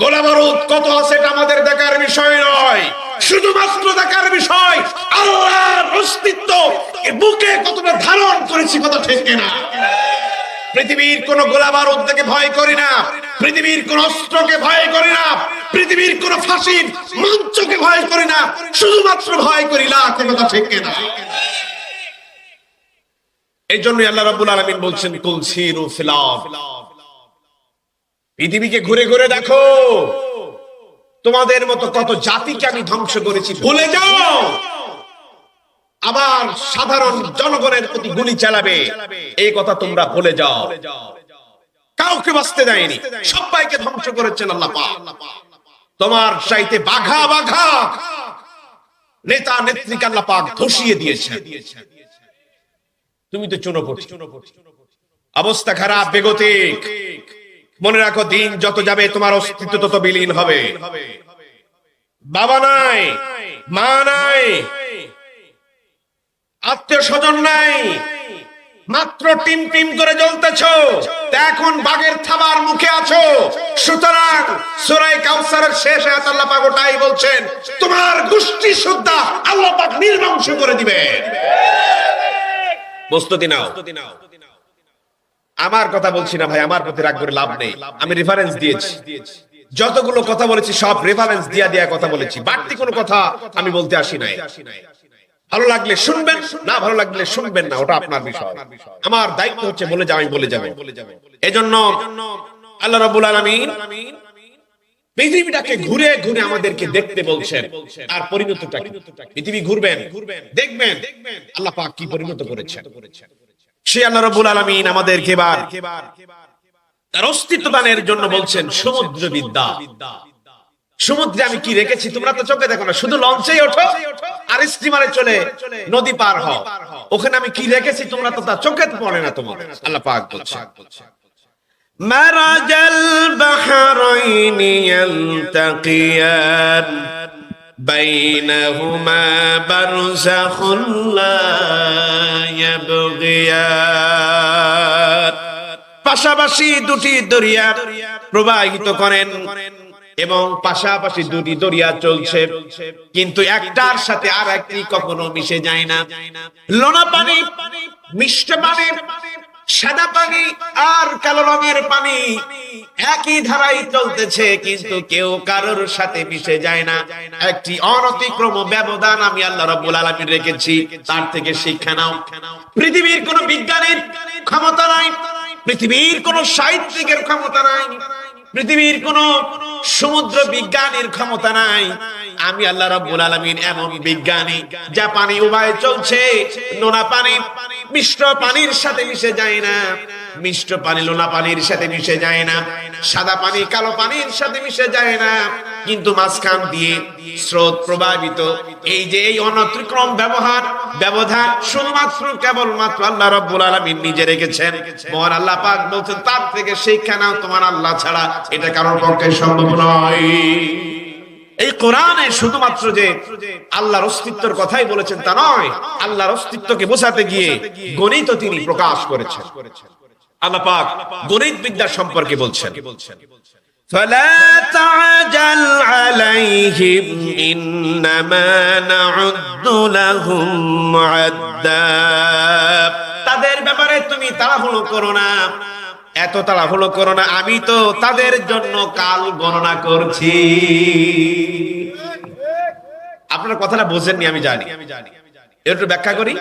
গোলাবারুদ কত আছে এটা আমাদের দেখার বিষয় নয়। শুধুমাত্র দেখার বিষয় আল্লাহর অস্তিত্ব বুকে কতটা ধারণ করেছি, কথা ঠিক কিনা? পৃথিবীর কোন গোলাবারুদ থেকে ভয় করি না, পৃথিবীর কোন অস্ত্রকে ভয় করি না, পৃথিবীর কোন ফাঁসির মঞ্চকে ভয় করি না, শুধুমাত্র ভয় করি লা, কথা ঠিক কিনা? এই জন্য আল্লাহ রাব্বুল আলামিন বলছেন কুল সিরু ফিল আরদ, পৃথিবীকে ঘুরে ঘুরে দেখো, তোমাদের মতো কত জাতিকে আমি ধ্বংস করেছি, ভুলে যাও। আবার সাধারণ জনগণের প্রতি গুলি চালাবে, এই কথা তোমরা ভুলে যাও। কাউকে বাঁচতে দেয়নি, সবাইকে ধ্বংস করেছেন আল্লাহ পাক। তোমার চাইতে বাঘা বাঘা নেতা নেত্রীকে আল্লাহ পাক ধসিয়ে দিয়েছেন। তুমি তো চুনোপুটি, অবস্থা খারাপ, বেগতিক। মনে রাখো, দিন যত যাবে তোমার অস্তিত্ব তত বিলীন হবে। বাবা নাই, মা নাই, আত্মীয় স্বজন নাই, মাত্র টিম টিম করে জ্বলতেছ। এখন বাঘের থাবার মুখে আছো। সুতরাং সূরা কাউসারের শেষ আয়াত আল্লাহ পাক ওটাই বলছেন, তোমার গোষ্ঠী সুদ্ধা আল্লাহ পাক নির্বংশ করে দিবে। প্রস্তুতি নাও। আমার কথা বলছি না ভাই, আমার প্রতি রাগ করে লাভ নেই। আমি রেফারেন্স দিয়েছি, যতগুলো কথা বলেছি সব রেফারেন্স দিয়া কথা বলেছি। বাড়তি কোনো কথা আমি বলতে আসি নাই। ভালো লাগলে শুনবেন, না ভালো লাগলে শুনবেন না, ওটা আপনার বিষয়। আমার দায়িত্ব হচ্ছে বলে যাও, আমি বলে যাব। এজন্য আল্লাহ রাব্বুল আলামিন পৃথিবীটাকে ঘুরে ঘুরে আমাদেরকে দেখতে বলছেন। আর পরিণতটা কি? পৃথিবী ঘুরবেন, দেখবেন আল্লাহ পাক কি পরিণত করেছেন। সে আল্লাহ রাব্বুল আলামিন আমাদেরকে এবার তার অস্তিত্ব দানের জন্য বলছেন সমুদ্র বিদ্যা। সমুদ্রে আমি কি রেখেছি তোমরা তো চোখে দেখো না, শুধু লঞ্চেই ওঠো আর স্টিমারে চলে নদী পার হও। ওখানে আমি কি রেখেছি তোমরা তো তা চোখে পড়ে না তোমার। আল্লাহ পাক বলছেন, মারাজাল বাহরাইনি ইয়ালতাকিয়ান বাইনাহুমা বারযাখুন লা ইয়াবগিয়ান। পাশাপাশি দুটি দরিয়া প্রবাহিত করেন এবং পাশাপাশি দুটি দরিয়া চলছে, কিন্তু একটার সাথে আর একটি কখনো মিশে যায় না। লোনা পানি, মিষ্ট পানি, সাদা পানি আর কালো রঙের পানি একই ধারায় চলতেছে, কিন্তু কেউ কারোর সাথে মিশে যায় না। একটি অনতিক্রম ব্যবধান আমি আল্লাহ রাব্বুল আলামিন রেখেছি, তার থেকে শিক্ষা নাও। পৃথিবীর কোন বিজ্ঞানীর ক্ষমতা নাই, পৃথিবীর কোন সাহিত্যিকের ক্ষমতা নাই, পৃথিবীর কোন সমুদ্র বিজ্ঞানীর ক্ষমতা নাই। আমি আল্লাহ রাব্বুল আলামিন এমন বিজ্ঞানী, যা পানি উভয় চলছে, নোনা পানি মিষ্ট পানির সাথে মিশে যায় না, মিষ্ট পানি লোনা পানির সাথে মিশে যায় না, সাদা পানি কালো পানির সাথে মিশে যায় না, কিন্তু মাঝখান দিয়ে স্রোত প্রবাহিত। এই যে এই অনতিক্রম ব্যবধান শুধুমাত্র কেবলমাত্র আল্লাহ রাব্বুল আলামিন নিজে রেখেছেন। মহান আল্লাহ পাক বলছেন, তার থেকে শিক্ষা নাও, তোমার আল্লাহ ছাড়া এটা কারোর পক্ষে সম্ভব নয়। এই কোরআনে শুধুমাত্র যে আল্লাহর অস্তিত্বের কথাই বলেছেন তা নয়, আল্লাহর অস্তিত্বকে বোঝাতে গিয়ে গণিত তিনি প্রকাশ করেছেন। আল্লাহ পাক গণিত বিদ্যা সম্পর্কে বলছেন, فلا تعجل عليهم إنما نعد لهم عدا। তাদের ব্যাপারে তুমি তাড়াহুড়ো করো না, এত তাড়াহুড়ো করো না, আমি তো তাদের জন্য কাল গণনা করছি। আপনারা কথাটা বোঝেননি আমি জানি, একটু ব্যাখ্যা করি।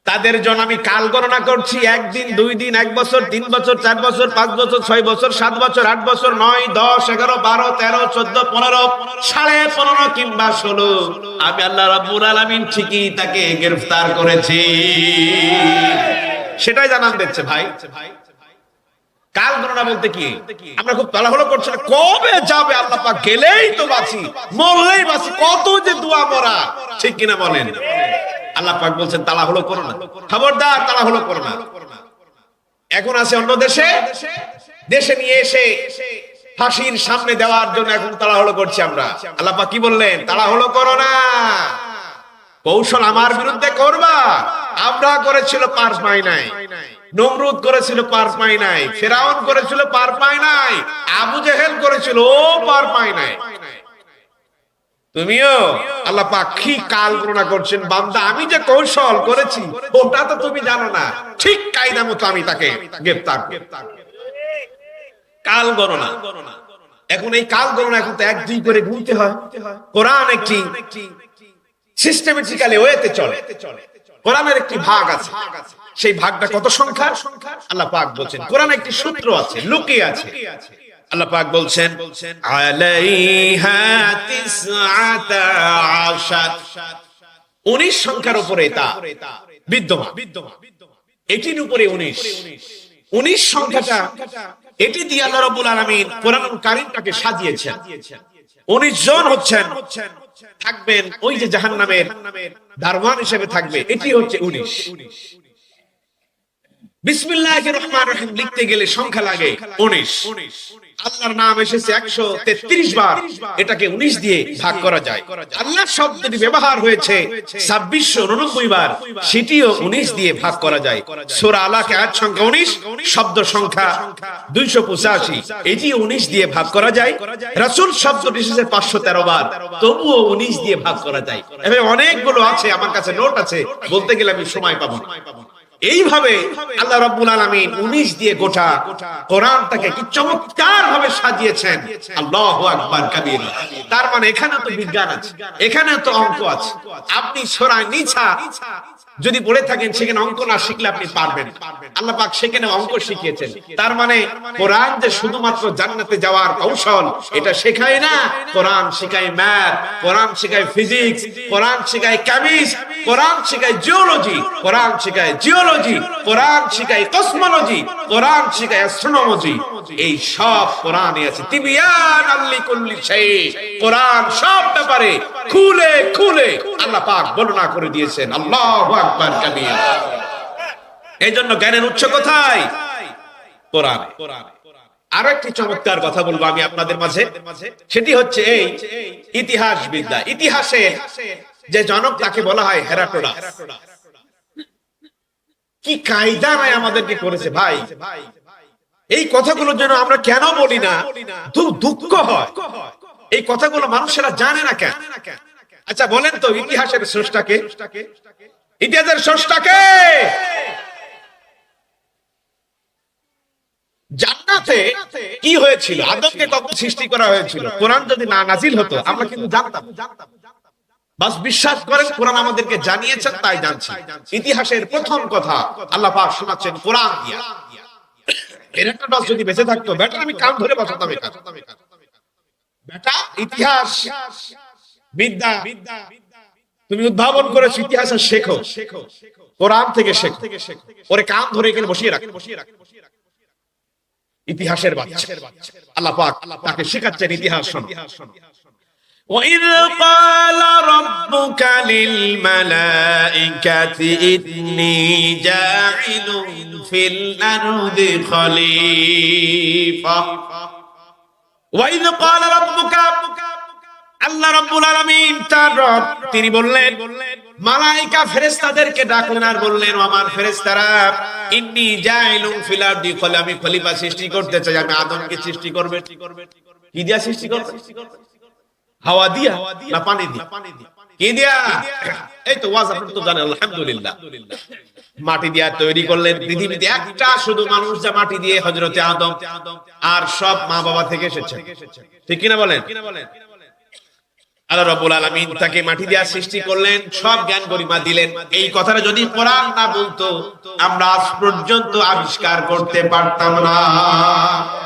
তাদের জন্য আমি কাল গণনা করছি, 1 দিন 2 দিন 1 বছর 3 বছর 4 বছর 5 বছর 6 বছর 7 বছর 8 বছর 9 10 11 12 13 14 15 15.5 কিংবা 16 আমি আল্লাহ রাব্বুল আলামিন ঠিকই তাকে গ্রেফতার করেছি, সেটাই জানান দিচ্ছে ভাই। কাল গণনা বলতে কি, আমরা খুব তাড়াহুড়ো করছি না, কবে যাবে আল্লাহ পাক, গেলেই তো বাঁচি, মরলেই বাঁচি, কত যে দোয়া মরা, ঠিক কিনা বলেন? আল্লাহ পাক বলছেন তাড়াহুড়ো করো না, খবরদার তাড়াহুড়ো করো না। এখন আছে অন্য দেশে, দেশে নিয়ে এসে ফাঁসির সামনে দেওয়ার জন্য এখন তাড়াহুড়ো করছি আমরা। আল্লাহ পাক কি বললেন? তাড়াহুড়ো করো না, কৌশল আমার বিরুদ্ধে করবা। আমরা করেছিল পার পাই নাই, নমরুদ করেছিল পার পাই নাই, ফেরাউন করেছিল পার পাই নাই, আবু জেহেল করেছিল, ও পার পাই নাই। তুমিও আল্লাহ পাক কি কাল গণনা করছেন, বান্দা আমি যে কৌশল করেছি ওটা তো তুমি জানো না, ঠিক কায়দা মতো আমি তাকে গ্রেফতার। কাল গণনা, এখন এই কাল গণনা এখন তো 1 2 করে গুনতে হয়। কোরআন একটি সিস্টেমেটিক্যালি ওয়েতে চলে, কোরআনের একটি ভাগ আছে, সেই ভাগটা কত সংখ্যা আল্লাহ পাক বলছেন। কোরআনে একটি সূত্র আছে, লুকিয়ে আছে। আল্লাহ পাক বলছেন আলাইহা 19 সংখ্যার উপরে তা বিদ্যমান, এটির উপরে 19 সংখ্যাটা, এটি দিয়ে আল্লাহ রাব্বুল আলামিন কোরআনুল কারীমটাকে সাজিয়েছেন। 19 জন হচ্ছেন, থাকবেন ওই যে জাহান্নামের দারওয়ান হিসেবে থাকবে, এটি হচ্ছে 19। বিসমিল্লাহির রহমানির রহিম লিখতে গেলে সংখ্যা লাগে 19। আল্লাহর নাম এসেছে 133 বার, এটাকে 19 দিয়ে ভাগ করা যায়। আল্লাহ শব্দটি ব্যবহার হয়েছে 2689 বার, সেটিও 19 দিয়ে ভাগ করা যায়। সূরা আলাকে আয়াত সংখ্যা 19, শব্দ সংখ্যা 285, এটিও 19 দিয়ে ভাগ করা যায়। রাসূল শব্দটি এসেছে 513 বার, তবুও 19 দিয়ে ভাগ করা যায়। এভাবে অনেকগুলো আছে, আমার কাছে নোট আছে, বলতে গেলে আমি সময় পাবো না। এইভাবে আল্লাহ রাব্বুল আলামিন 19 দিয়ে গোটা কোরআনটাকে কি চমৎকার ভাবে সাজিয়েছেন। আল্লাহু আকবার কাবীরা। তার মানে এখানে তো বিজ্ঞান আছে, এখানে তো অঙ্ক আছে। আপনি সূরা নিসা যদি পড়ে থাকেন, সেখানে অঙ্ক না শিখলে আপনি পারবেন। আল্লাহ পাক সেখানে অঙ্ক শিখিয়েছেন। তার মানে কোরআন যে শুধুমাত্র জান্নাতে যাওয়ার কৌশল এটা শেখায় না, কোরআন শেখায় ম্যাথ, কোরআন শেখায় ফিজিক্স, কোরআন শেখায় কেমিস্ট্রি, কোরআন শেখায় জিওলজি, কোরআন শেখায় জিওলজি, কোরআন শেখায় কসমোলজি, কোরআন শেখায় অ্যাস্ট্রোনমি। এই সব কোরআনে আছে। তিবিয়ানাল লিকুল্লি শাই, কোরআন সব ব্যাপারে খুলে খুলে আল্লাহ পাক বর্ণনা করে দিয়েছেন। আল্লাহু আকবার কাবীরা। এইজন্য জ্ঞানের উৎস কোথায়? কোরআনে। আরো একটি চমৎকার কথা বলবো আমি আপনাদের মাঝে, সেটি হচ্ছে এই ইতিহাস বিদ্যা। ইতিহাসে যে জনক তাকে বলা হয় হেরাটোডাস। কি কায়দা নাই আমাদেরকে করেছে ভাই। এই কথাগুলো যেন আমরা কেন বলি না, দুঃখ হয়। এই কথাগুলো মানুষেরা জানে না কেন? আচ্ছা বলেন তো, ইতিহাসের স্রষ্টাকে, ইতিহাসের স্রষ্টাকে? জান্নাতে কি হয়েছিল, আদমকে কখন সৃষ্টি করা হয়েছিল, কোরআন যদি না নাজিল হতো আমরা কিন্তু জানতাম। বাস বিশ্বাস করেন, কোরআন আমাদেরকে জানিয়েছেন তাই জানছি। ইতিহাসের প্রথম কথা আল্লাহ পাক শোনাচ্ছেন কোরআন দিয়া। হেরাটোডাস যদি বেঁচে থাকতো, বেটা আমি কান ধরে বসাতাম এখানে। বেটা ইতিহাস বিদ্যা তুমি উদ্ভাবন করেছো, ইতিহাসে শেখো, কোরআন থেকে শেখো, ওরে কান ধরে এখানে বসিয়ে রাখ। ইতিহাসের বাচ্চা আল্লাহ পাক তাকে শেখাচ্ছেন ইতিহাস শোনো। وَإِذْ قَالَ رَبُّكَ لِلْمَلَائِكَةِ إِنِّي جَاعِلٌ فِي الْأَرْضِ خَلِيفَةً وَإِذْ قَالَ رَبُّكَ, আল্লাহ রব্বুল আলামিন তার রব তিনি বললেন, মালায়েকা ফেরেশতাদেরকে ডাকলেন আর বললেন, ও আমার ফেরেশতারা, ইন্নী জাইলুন ফিল আরদি, আমি খলিফা সৃষ্টি করতে চাই। আমি আদমকে সৃষ্টি করবে, কি দিয়া সৃষ্টি করবে? হাওয়া দিয়া না পানি দিয়া? কি দিয়া? এই তো ওয়াজ আপনারা তো জানেন, আলহামদুলিল্লাহ। মাটি দিয়া তৈরি করলেন। পৃথিবীতে একটা শুধু মানুষ যা মাটি দিয়ে, হযরতে আদম, আর সব মা বাবা থেকে এসেছে, ঠিক কিনা বলেন? আল্লাহ রাব্বুল আলামিন তাকে মাটি দিয়ে সৃষ্টি করলেন, সব জ্ঞান গরিমা দিলেন। এই কথাটা যদি কোরআন না বলতো, আমরা আজ পর্যন্ত আবিষ্কার করতে পারতাম না।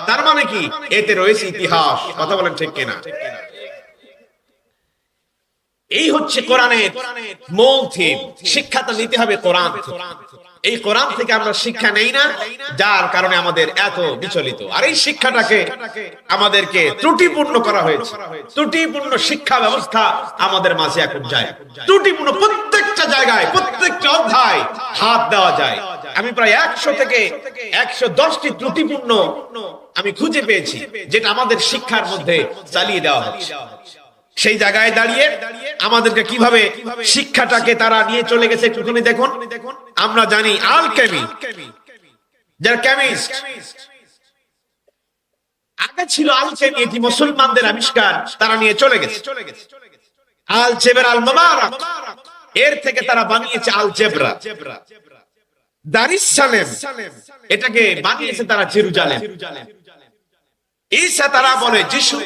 তার মানে কি? এতে রয়েছে ইতিহাস। কথা বলেন ঠিক কিনা? এই হচ্ছে কোরআনের মূল থিম। শিক্ষাটা নিতে হবে কোরআন থেকে। এই কোরআন থেকে আমরা শিক্ষা নেই না, যার কারণে আমাদের এত বিচলিত। আর এই শিক্ষাটাকে আমাদেরকে ত্রুটিপূর্ণ করা হয়েছে। ত্রুটিপূর্ণ শিক্ষা ব্যবস্থা আমাদের মাঝে এখন যায়। ত্রুটিপূর্ণ প্রত্যেকটা জায়গায়, প্রত্যেকটা অধ্যায় হাত দেওয়া যায়। আমি প্রায় 100 থেকে 110টি ত্রুটিপূর্ণ আমি খুঁজে পেয়েছি, যেটা আমাদের শিক্ষার মধ্যে চালিয়ে দেওয়া হচ্ছে। সেই জায়গায় দাঁড়িয়ে আমাদেরকে কিভাবে শিক্ষাটাকে তারা নিয়ে চলে গেছে একটুখানি দেখুন। আমরা জানি আলকেমি, যারা কেমিস্ট, আগে ছিল আলকেমি, এটি মুসলমানদের আবিষ্কার, তারা নিয়ে চলে গেছে। আলজেবরা, আল মুবারাক, এর থেকে তারা বানিয়েছে আলজেবরা। দারিস সালেম, এটাকে বানিয়েছে তারা জেরুজালেম। ঈসা তারা বলে যিশু,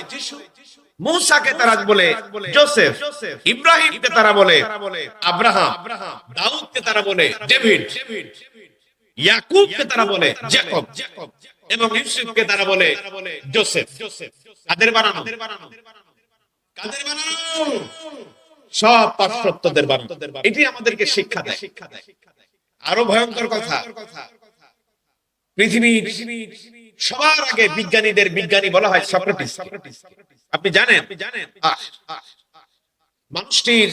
মুসাকে তারা বলে জোসেফ, ইব্রাহিমকে তারা বলে আব্রাহাম, দাউদকে তারা বলে ডেভিড, ইয়াকুবকে তারা বলে জ্যাকব, এবং ইউসুফকে তারা বলে জোসেফ। কাদের বানানো? কাদের বানানো? সব পাশ্চাত্যদের বানানো। এটি আমাদেরকে শিক্ষা দেয়। আরো ভয়ঙ্কর কথা, পৃথিবীর সবার আগে বিজ্ঞানীদের বিজ্ঞানী বলা হয় সক্রেটিস। আপনি জানেন? মানুষটির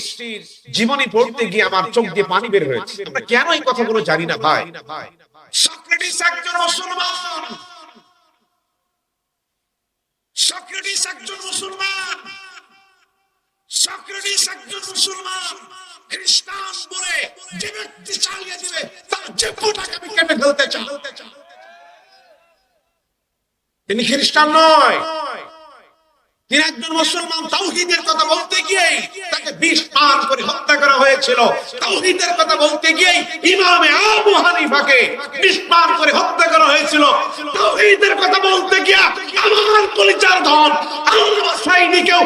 জীবনী পড়তে গিয়ে আমার চোখ দিয়ে পানি বের হয়েছে। আমরা কেন এই কথাগুলো জানি না ভাই? সক্রেটিস একজন মুসলমান। সক্রেটিস একজন মুসলমান। সক্রেটিস একজন মুসলমান। খ্রিস্টান বলে যে ব্যক্তি চালিয়ে দিবে, তার জীবনটাকে আমি কেটে ফেলতে চাই। তিনি খ্রিস্টান নয়, তিনি একজন মুসলমান। তাওহীদের কথা বলতে গিয়ে তাকে বিষ পান করে হত্যা করা হয়েছিল। তাওহীদের কথা বলতে গিয়ে ইমামে আবু হানিফাকে বিষ পান করে হত্যা করা হয়েছিল। তাওহীদের কথা বলতে গিয়ে আমার কলিজার ধন আল্লামা সাঈদীকেও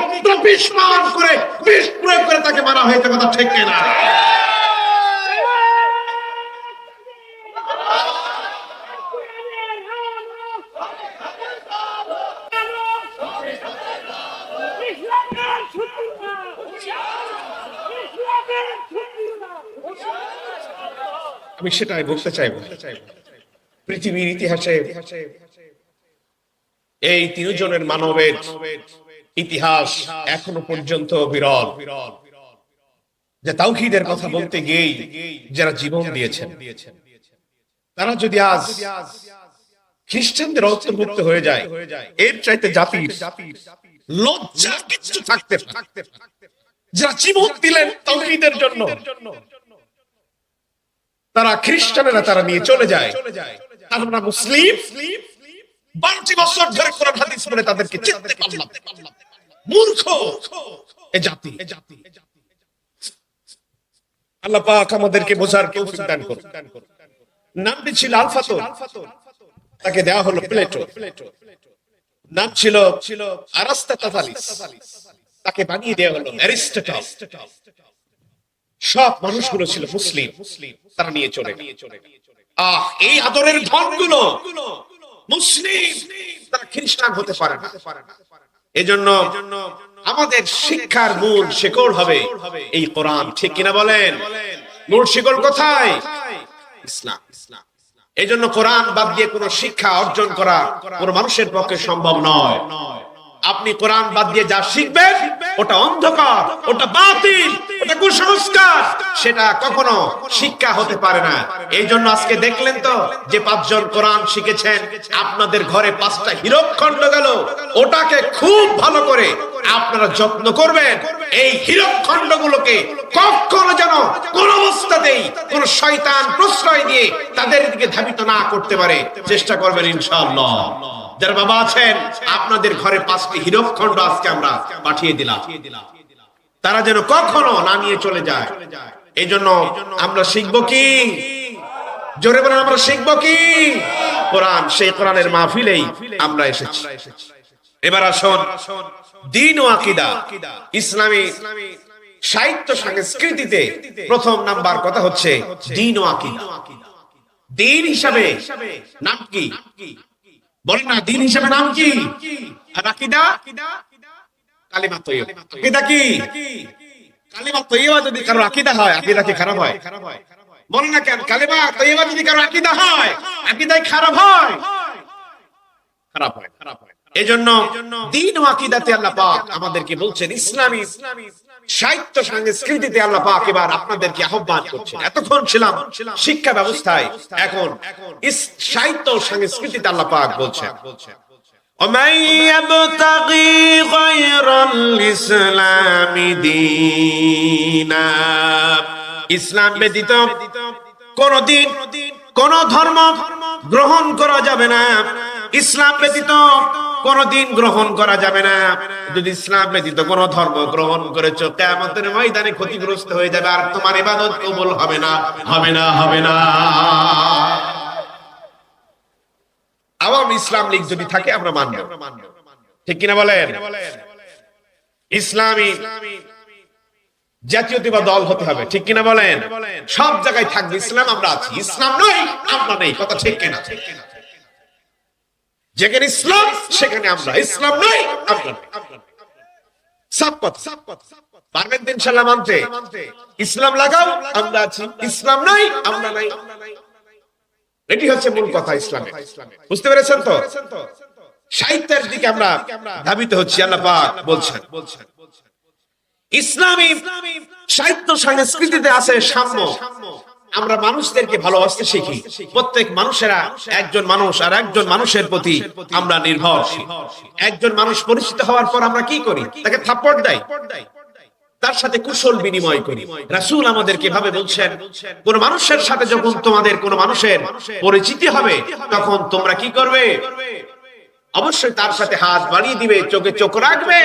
বিষ পান করে, বিষ প্রয়োগ করে তাকে মারা হয়েছে। কথা ঠিক কিনা? আমি সেটাই বলতে চাইব। পৃথিবীর ইতিহাসে এই তিনজনের মানবের ইতিহাস এখনো পর্যন্ত বিরল, যে তাওহীদের কথা বলতে গিয়েই যারা জীবন দিয়েছেন, তারা যদি আজ খ্রিস্টানদের অন্তর্ভুক্ত হয়ে যায়, এর চাইতে জাতির লজ্জা কিছু থাকতে পারে। যারা জীবন দিলেন তাওহীদের জন্য, তারা খ্রিস্টানেরা তারা নিয়ে চলে যায়। আমরা মুসলিম 12 বছর ধরে কোরআন হাদিস পড়ে তাদেরকে চিনতে পারলাম। মূর্খ এ জাতি। আল্লাহ পাক আমাদেরকে বোঝার তৌফিক দান করুন। নামটি ছিল আলফাতন, তাকে দেওয়া হলো প্লেটো। নাম ছিল আরাস্তাতালিস, তাকে বানিয়ে দেওয়া হলো অ্যারিস্টটল। সব মানুষগুলো ছিল মুসলিম, তারা নিয়ে চলে গেল। এই আদরের ধনগুলো মুসলিম, তারা খ্রিস্টান হতে পারে না। এজন্য আমাদের শিক্ষার মূল শিকড় হবে এই কোরআন। ঠিক কিনা বলেন? মূল শিকড় কোথায়? ইসলাম। এজন্য কোরআন বাদ দিয়ে কোনো শিক্ষা অর্জন করা কোনো মানুষের পক্ষে সম্ভব নয়। আপনি কোরআন বাদ দিয়ে যা শিখবেন, ওটা অন্ধকার, ওটা বাতিল, ওটা কুসংস্কার, সেটা কখনো শিক্ষা হতে পারে না। এই জন্য আজকে দেখলেন তো যে 5 জন কোরআন শিখেছেন, আপনাদের ঘরে 5টা হীরকখণ্ড গেল। ওটাকে খুব ভালো করে আপনারা যত্ন করবেন এই হীরকখণ্ডগুলোকে কখনো যেন কোন অবস্থাতেই কোন শয়তান প্রশ্রয় দিয়ে তাদের দিকে ধাবিত না করতে পারে চেষ্টা করবেন ইনশাআল্লাহ। যারা বাবা আছেন আপনাদের ঘরে 5টি হীরকখণ্ড আজকে আমরা পাঠিয়ে দিলাম, তারা যেন কখনো না নিয়ে চলে যায়। এই জন্য আমরা শিখবো কি? জোরে বলেন, আমরা শিখবো কি? কোরআন। সেই কোরআনের মাহফিলেই আমরা এসেছি। এবার আসুন দ্বীন ও আকীদা, ইসলামী সাহিত্য সংস্কৃতিতে প্রথম নাম্বার কথা হচ্ছে দ্বীন ও আকীদা। দ্বীন হিসাবে নাম কি বলেন না? দ্বীন হিসাবে নাম কি? আর আকীদা কালিমা তাইয়্যিবা। আকীদা কি? কালিমা তাইয়্যিবা যদি কারো আকীদা হয়, আকীদা কি খারাপ হয়? বলেন না কেন? কালিমা তাইয়্যিবা যদি কারো আকীদা হয়, আকীদাই খারাপ হয়? খারাপ হয়, খারাপ হয়। এজন্য দ্বীন ও আকীদাতে আল্লাহ পাক আমাদেরকে বলছেন, ইসলামী সাহিত্য সংস্কৃতিতে আল্লাহ পাক এবার আপনাদেরকে আহ্বান করছেন। এতক্ষণ ছিলাম শিক্ষা ব্যবস্থায়, এখন সাহিত্য ও সংস্কৃতিতে আল্লাহ পাক বলছেন, ومن يبتغي غير الإسلام دينا, ইসলাম ব্যতীত কোন দিন কোন ধর্ম গ্রহণ করা যাবে না। ইসলাম ব্যতীত কোন দিন গ্রহণ করা যাবে না। যদি ইসলাম ব্যতীত কোন ধর্ম গ্রহণ করেছো, কিয়ামতের ময়দানে ক্ষতিগ্রস্ত হয়ে যাবে, আর তোমার ইবাদত কবুল হবে না, হবে না, হবে না। আওয়াম ইসলাম লীগ যদি থাকে আমরা মানব, ঠিক কিনা বলেন? ইসলামী জাতীয়তাবাদী দল হতে হবে, ঠিক কিনা বলেন? সব জায়গায় থাকবে ইসলাম, আমরা আছি। ইসলাম নয় আমরা নেই, কথা ঠিক কিনা? যেখানে ইসলাম সেখানে আমরা, ইসলাম নয় আমরা নেই। সব কথা পারবেন তো ইনশাআল্লাহ মানতে? ইসলাম লাগাও, আমরা আছি। ইসলাম নয় আমরা নাই। এটি হচ্ছে মূল কথা ইসলামে। বুঝতে পেরেছেন তো? সাহিত্যের দিকে আমরা ধাবিত হচ্ছি। আল্লাহ পাক বলছেন, ইসলামী সাহিত্য সংস্কৃতিতে আছে সাম্য। আমরা মানুষদেরকে ভালোবাসতে শিখি। প্রত্যেক মানুষেরা একজন মানুষ আর একজন মানুষের প্রতি আমরা নির্ভরশীল। একজন মানুষ পরিচিত হওয়ার পর আমরা কি করি? তাকে থাপ্পড় দেই, তার সাথে কুশল বিনিময় করি। রাসূল আমাদেরকে ভাবে বলছেন, কোন মানুষের সাথে যখন তোমাদের কোন মানুষের পরিচিতি হবে, তখন তোমরা কি করবে? অবশ্যই তার সাথে হাত বাড়িয়ে দিবে, চোখে চোখ রাখবে,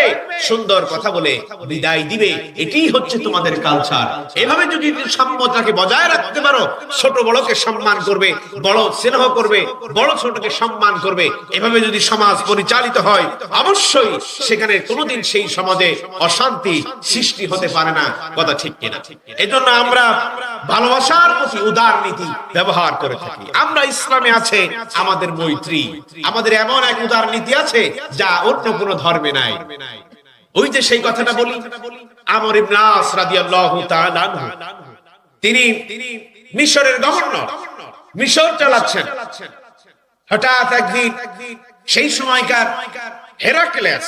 সুন্দর কথা বলে বিদায় দিবে। এটাই হচ্ছে তোমাদের কালচার। এভাবে যদি সাম্যতাকে বজায় রাখতে পারো, ছোট বড়কে সম্মান করবে, বড় স্নেহ করবে, বড় ছোটকে সম্মান করবে, এভাবে যদি সমাজ পরিচালিত হয়, অবশ্যই সেখানে কোনোদিন সেই সমাজে অশান্তি সৃষ্টি হতে পারে না, কথা ঠিক কিনা? এজন্য আমরা ভালোবাসার প্রতি উদার নীতি ব্যবহার করে থাকি। আমরা ইসলামে আছে আমাদের মৈত্রী, আমাদের এমন এক উদার নীতি আছে যা অন্য কোন ধর্মে নাই। ওই যে সেই কথাটা বলি, আমর ইবনে আস রাদিয়াল্লাহু তাআলা আনহু, তিনি মিশরের গভর্নর, মিশর চালাচ্ছেন। হঠাৎ একদিন সেই সময়কার হেরাক্লেস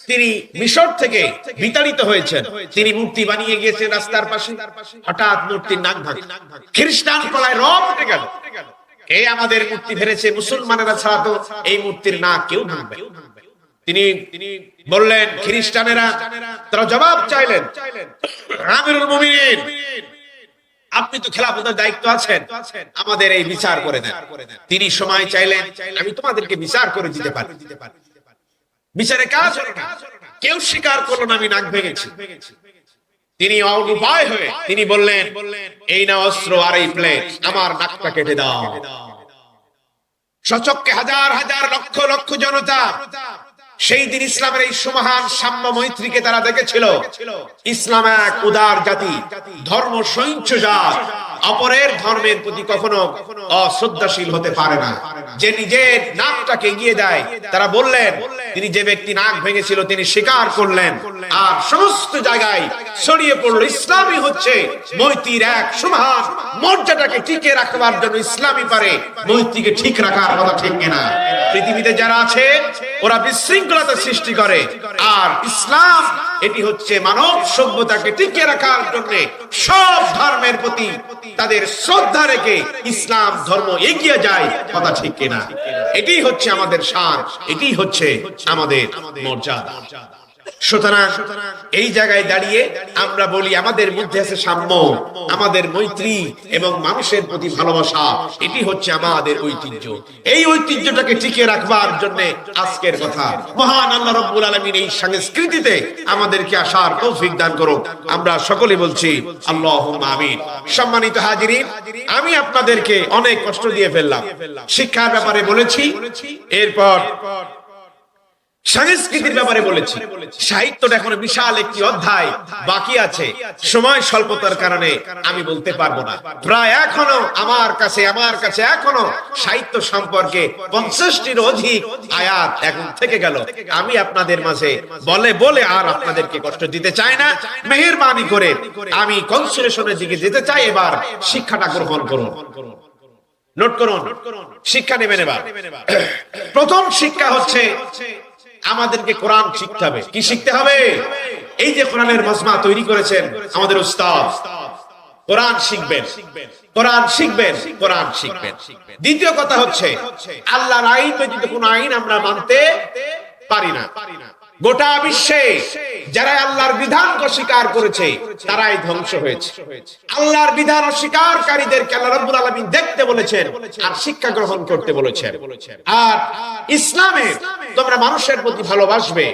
তিনি মিশর থেকে বিতাড়িত হয়েছেন। তিনি মূর্তি বানিয়ে গিয়েছেন রাস্তার পাশে। হঠাৎ মূর্তির নাক ভাঙে, খ্রিস্টান গলায় রব উঠে গেল। কে আমাদের মূর্তি ভেঙেছে? মুসলমানেরা ছাড়া তো এই মূর্তির নাক কেউ ভাঙবে। তিনি বললেন, খ্রিস্টানেরা, তারা জবাব চাইলেন, আমিরুল মুমিনিন, আপনি তো খেলাফতের দায়িত্ব আছেন, আমাদের এই বিচার করে দেন। তিনি সময় চাইলেন, আমি তোমাদেরকে বিচার করে দিতে পারি। বিচারে কাজ হলো না, কেউ স্বীকার করলো না আমি নাক ভেঙেছি। তিনি অনুপায় হয়ে তিনি বললেন, এই না অস্ত্র আর এই প্লেট, আমার নাকটা কেটে দাও। সচক্ষে হাজার হাজার লক্ষ লক্ষ জনতা সেই দিন ইসলামের এই সুমহান সাম্য মৈত্রীকে তারা দেখেছিল। ইসলাম এক উদার জাতি, ধর্ম সহিংস জাত, অপরের ধর্মের প্রতি কখনো অশ্রদ্ধাশীল হতে পারে না। যে নিজের নাকটাকে এগিয়ে দেয়, তারা বললেন, তিনি যে ব্যক্তি নাক ভেঙেছিল তিনি স্বীকার করলেন, আর সমস্ত জায়গায় ছড়িয়ে পড়লো ইসলামই হচ্ছে মৈত্রীর এক সুমহান মর্যাদাকে টিকে রাখবার জন্য ইসলামই পারে মৈত্রীকে ঠিক রাখার কথা, ঠিক কিনা? পৃথিবীতে যারা আছে ওরা বিশৃঙ্খলতা সৃষ্টি করে, আর ইসলাম এটি হচ্ছে মানব সভ্যতাকে টিকে রাখার জন্য সব ধর্মের প্রতি তাদের শ্রদ্ধা রেখে ইসলাম ধর্ম এগিয়ে যায়, কথা ঠিক কিনা? এটাই হচ্ছে আমাদের শান, এটাই হচ্ছে আমাদের মর্যাদা। সুতরাং এই জায়গায় দাঁড়িয়ে আমরা বলি আমাদের মধ্যে আছে সাম্য, আমাদের মৈত্রী এবং মানুষের প্রতি ভালোবাসা, এটি হচ্ছে আমাদের ঐতিহ্য। এই ঐতিহ্যটাকে টিকিয়ে রাখবার জন্য আজকের কথা। মহান আল্লাহ রাব্বুল আলামিন এই সংস্কৃতিতে আমাদেরকে আসার তৌফিক দান করুক। আমরা সকলে বলছি আল্লাহুম্মা আমিন। সম্মানিত হাজিরিন, আমি আপনাদেরকে অনেক কষ্ট দিয়ে ফেললাম, শিক্ষার ব্যাপারে বলেছি, এরপর সংস্কৃতির ব্যাপারে বলেছি। সাহিত্যটা এখন বিশাল একটি অধ্যায় বাকি আছে, সময় স্বল্পতার কারণে আমি বলতে পারবো না। প্রায় এখনো আমার কাছে এখনো সাহিত্য সম্পর্কে 50টির অধিক আয়াত এখন থেকে গেল। আমি আপনাদের মাঝে বলে আর আপনাদেরকে কষ্ট দিতে চাই না। মেহেরবানি করে আমি কনসুলেশনের দিকে যেতে চাই। এবার শিক্ষাটা গ্রহণ করুন, নোট করুন, শিক্ষা নেবেন। এবার প্রথম শিক্ষা হচ্ছে আমাদেরকে কোরআন শিখতে হবে। কি শিখতে হবে? এই যে কোরআনের মজমা তৈরি করেছেন আমাদের উস্তাদ, কোরআন শিখবেন, কোরআন শিখবেন, কোরআন শিখবেন। দ্বিতীয় কথা হচ্ছে আল্লাহর আইন ব্যতীত কোনো আইন আমরা মানতে পারি না। গোটা বিশ্বে যারা আল্লাহর বিধানকে অস্বীকার করেছে তারাই ধ্বংস হয়েছে। আল্লাহর বিধান অস্বীকারীদেরকে আল্লাহ রাব্বুল আলামিন দেখতে বলেছেন আর শিক্ষা গ্রহণ করতে বলেছেন। আর ইসলামে তোমরা মানুষের প্রতি ভালোবাসবে,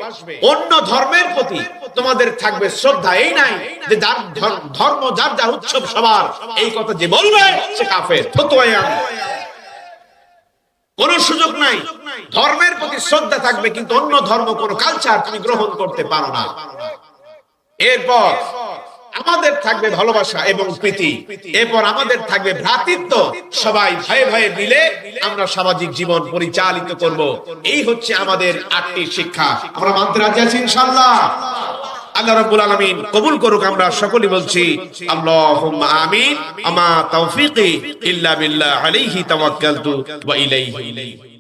অন্য ধর্মের প্রতি তোমাদের থাকবে শ্রদ্ধা। এই নাই যে যার ধর্ম যার যা উৎসব সবার, এই কথা যে বলবে সে কাফের, ফতোয়ায় আমি কোন সুযোগ নাই। ধর্মের প্রতি শ্রদ্ধা থাকবে, কিন্তু অন্য ধর্ম কোন কালচার তুমি গ্রহণ করতে পারো না। এরপর আমাদের থাকবে ভালোবাসা এবং প্রীতি, এরপর আমাদের থাকবে ভ্রাতৃত্ব। সবাই ভাই ভাই মিলে আমরা সামাজিক জীবন পরিচালিত করব। এই হচ্ছে আমাদের 8টি শিক্ষা। আমরা মানতে রাজি আছি ইনশাআল্লাহ। আল্লাহ রাব্বুল আলামিন কবুল করুক। আমরা সকলে বলছি আল্লাহুম্মা আমিন। আমা তাওফীকি ইল্লা বিল্লাহ, আলাইহি তাওয়াক্কালতু ওয়া ইলাইহি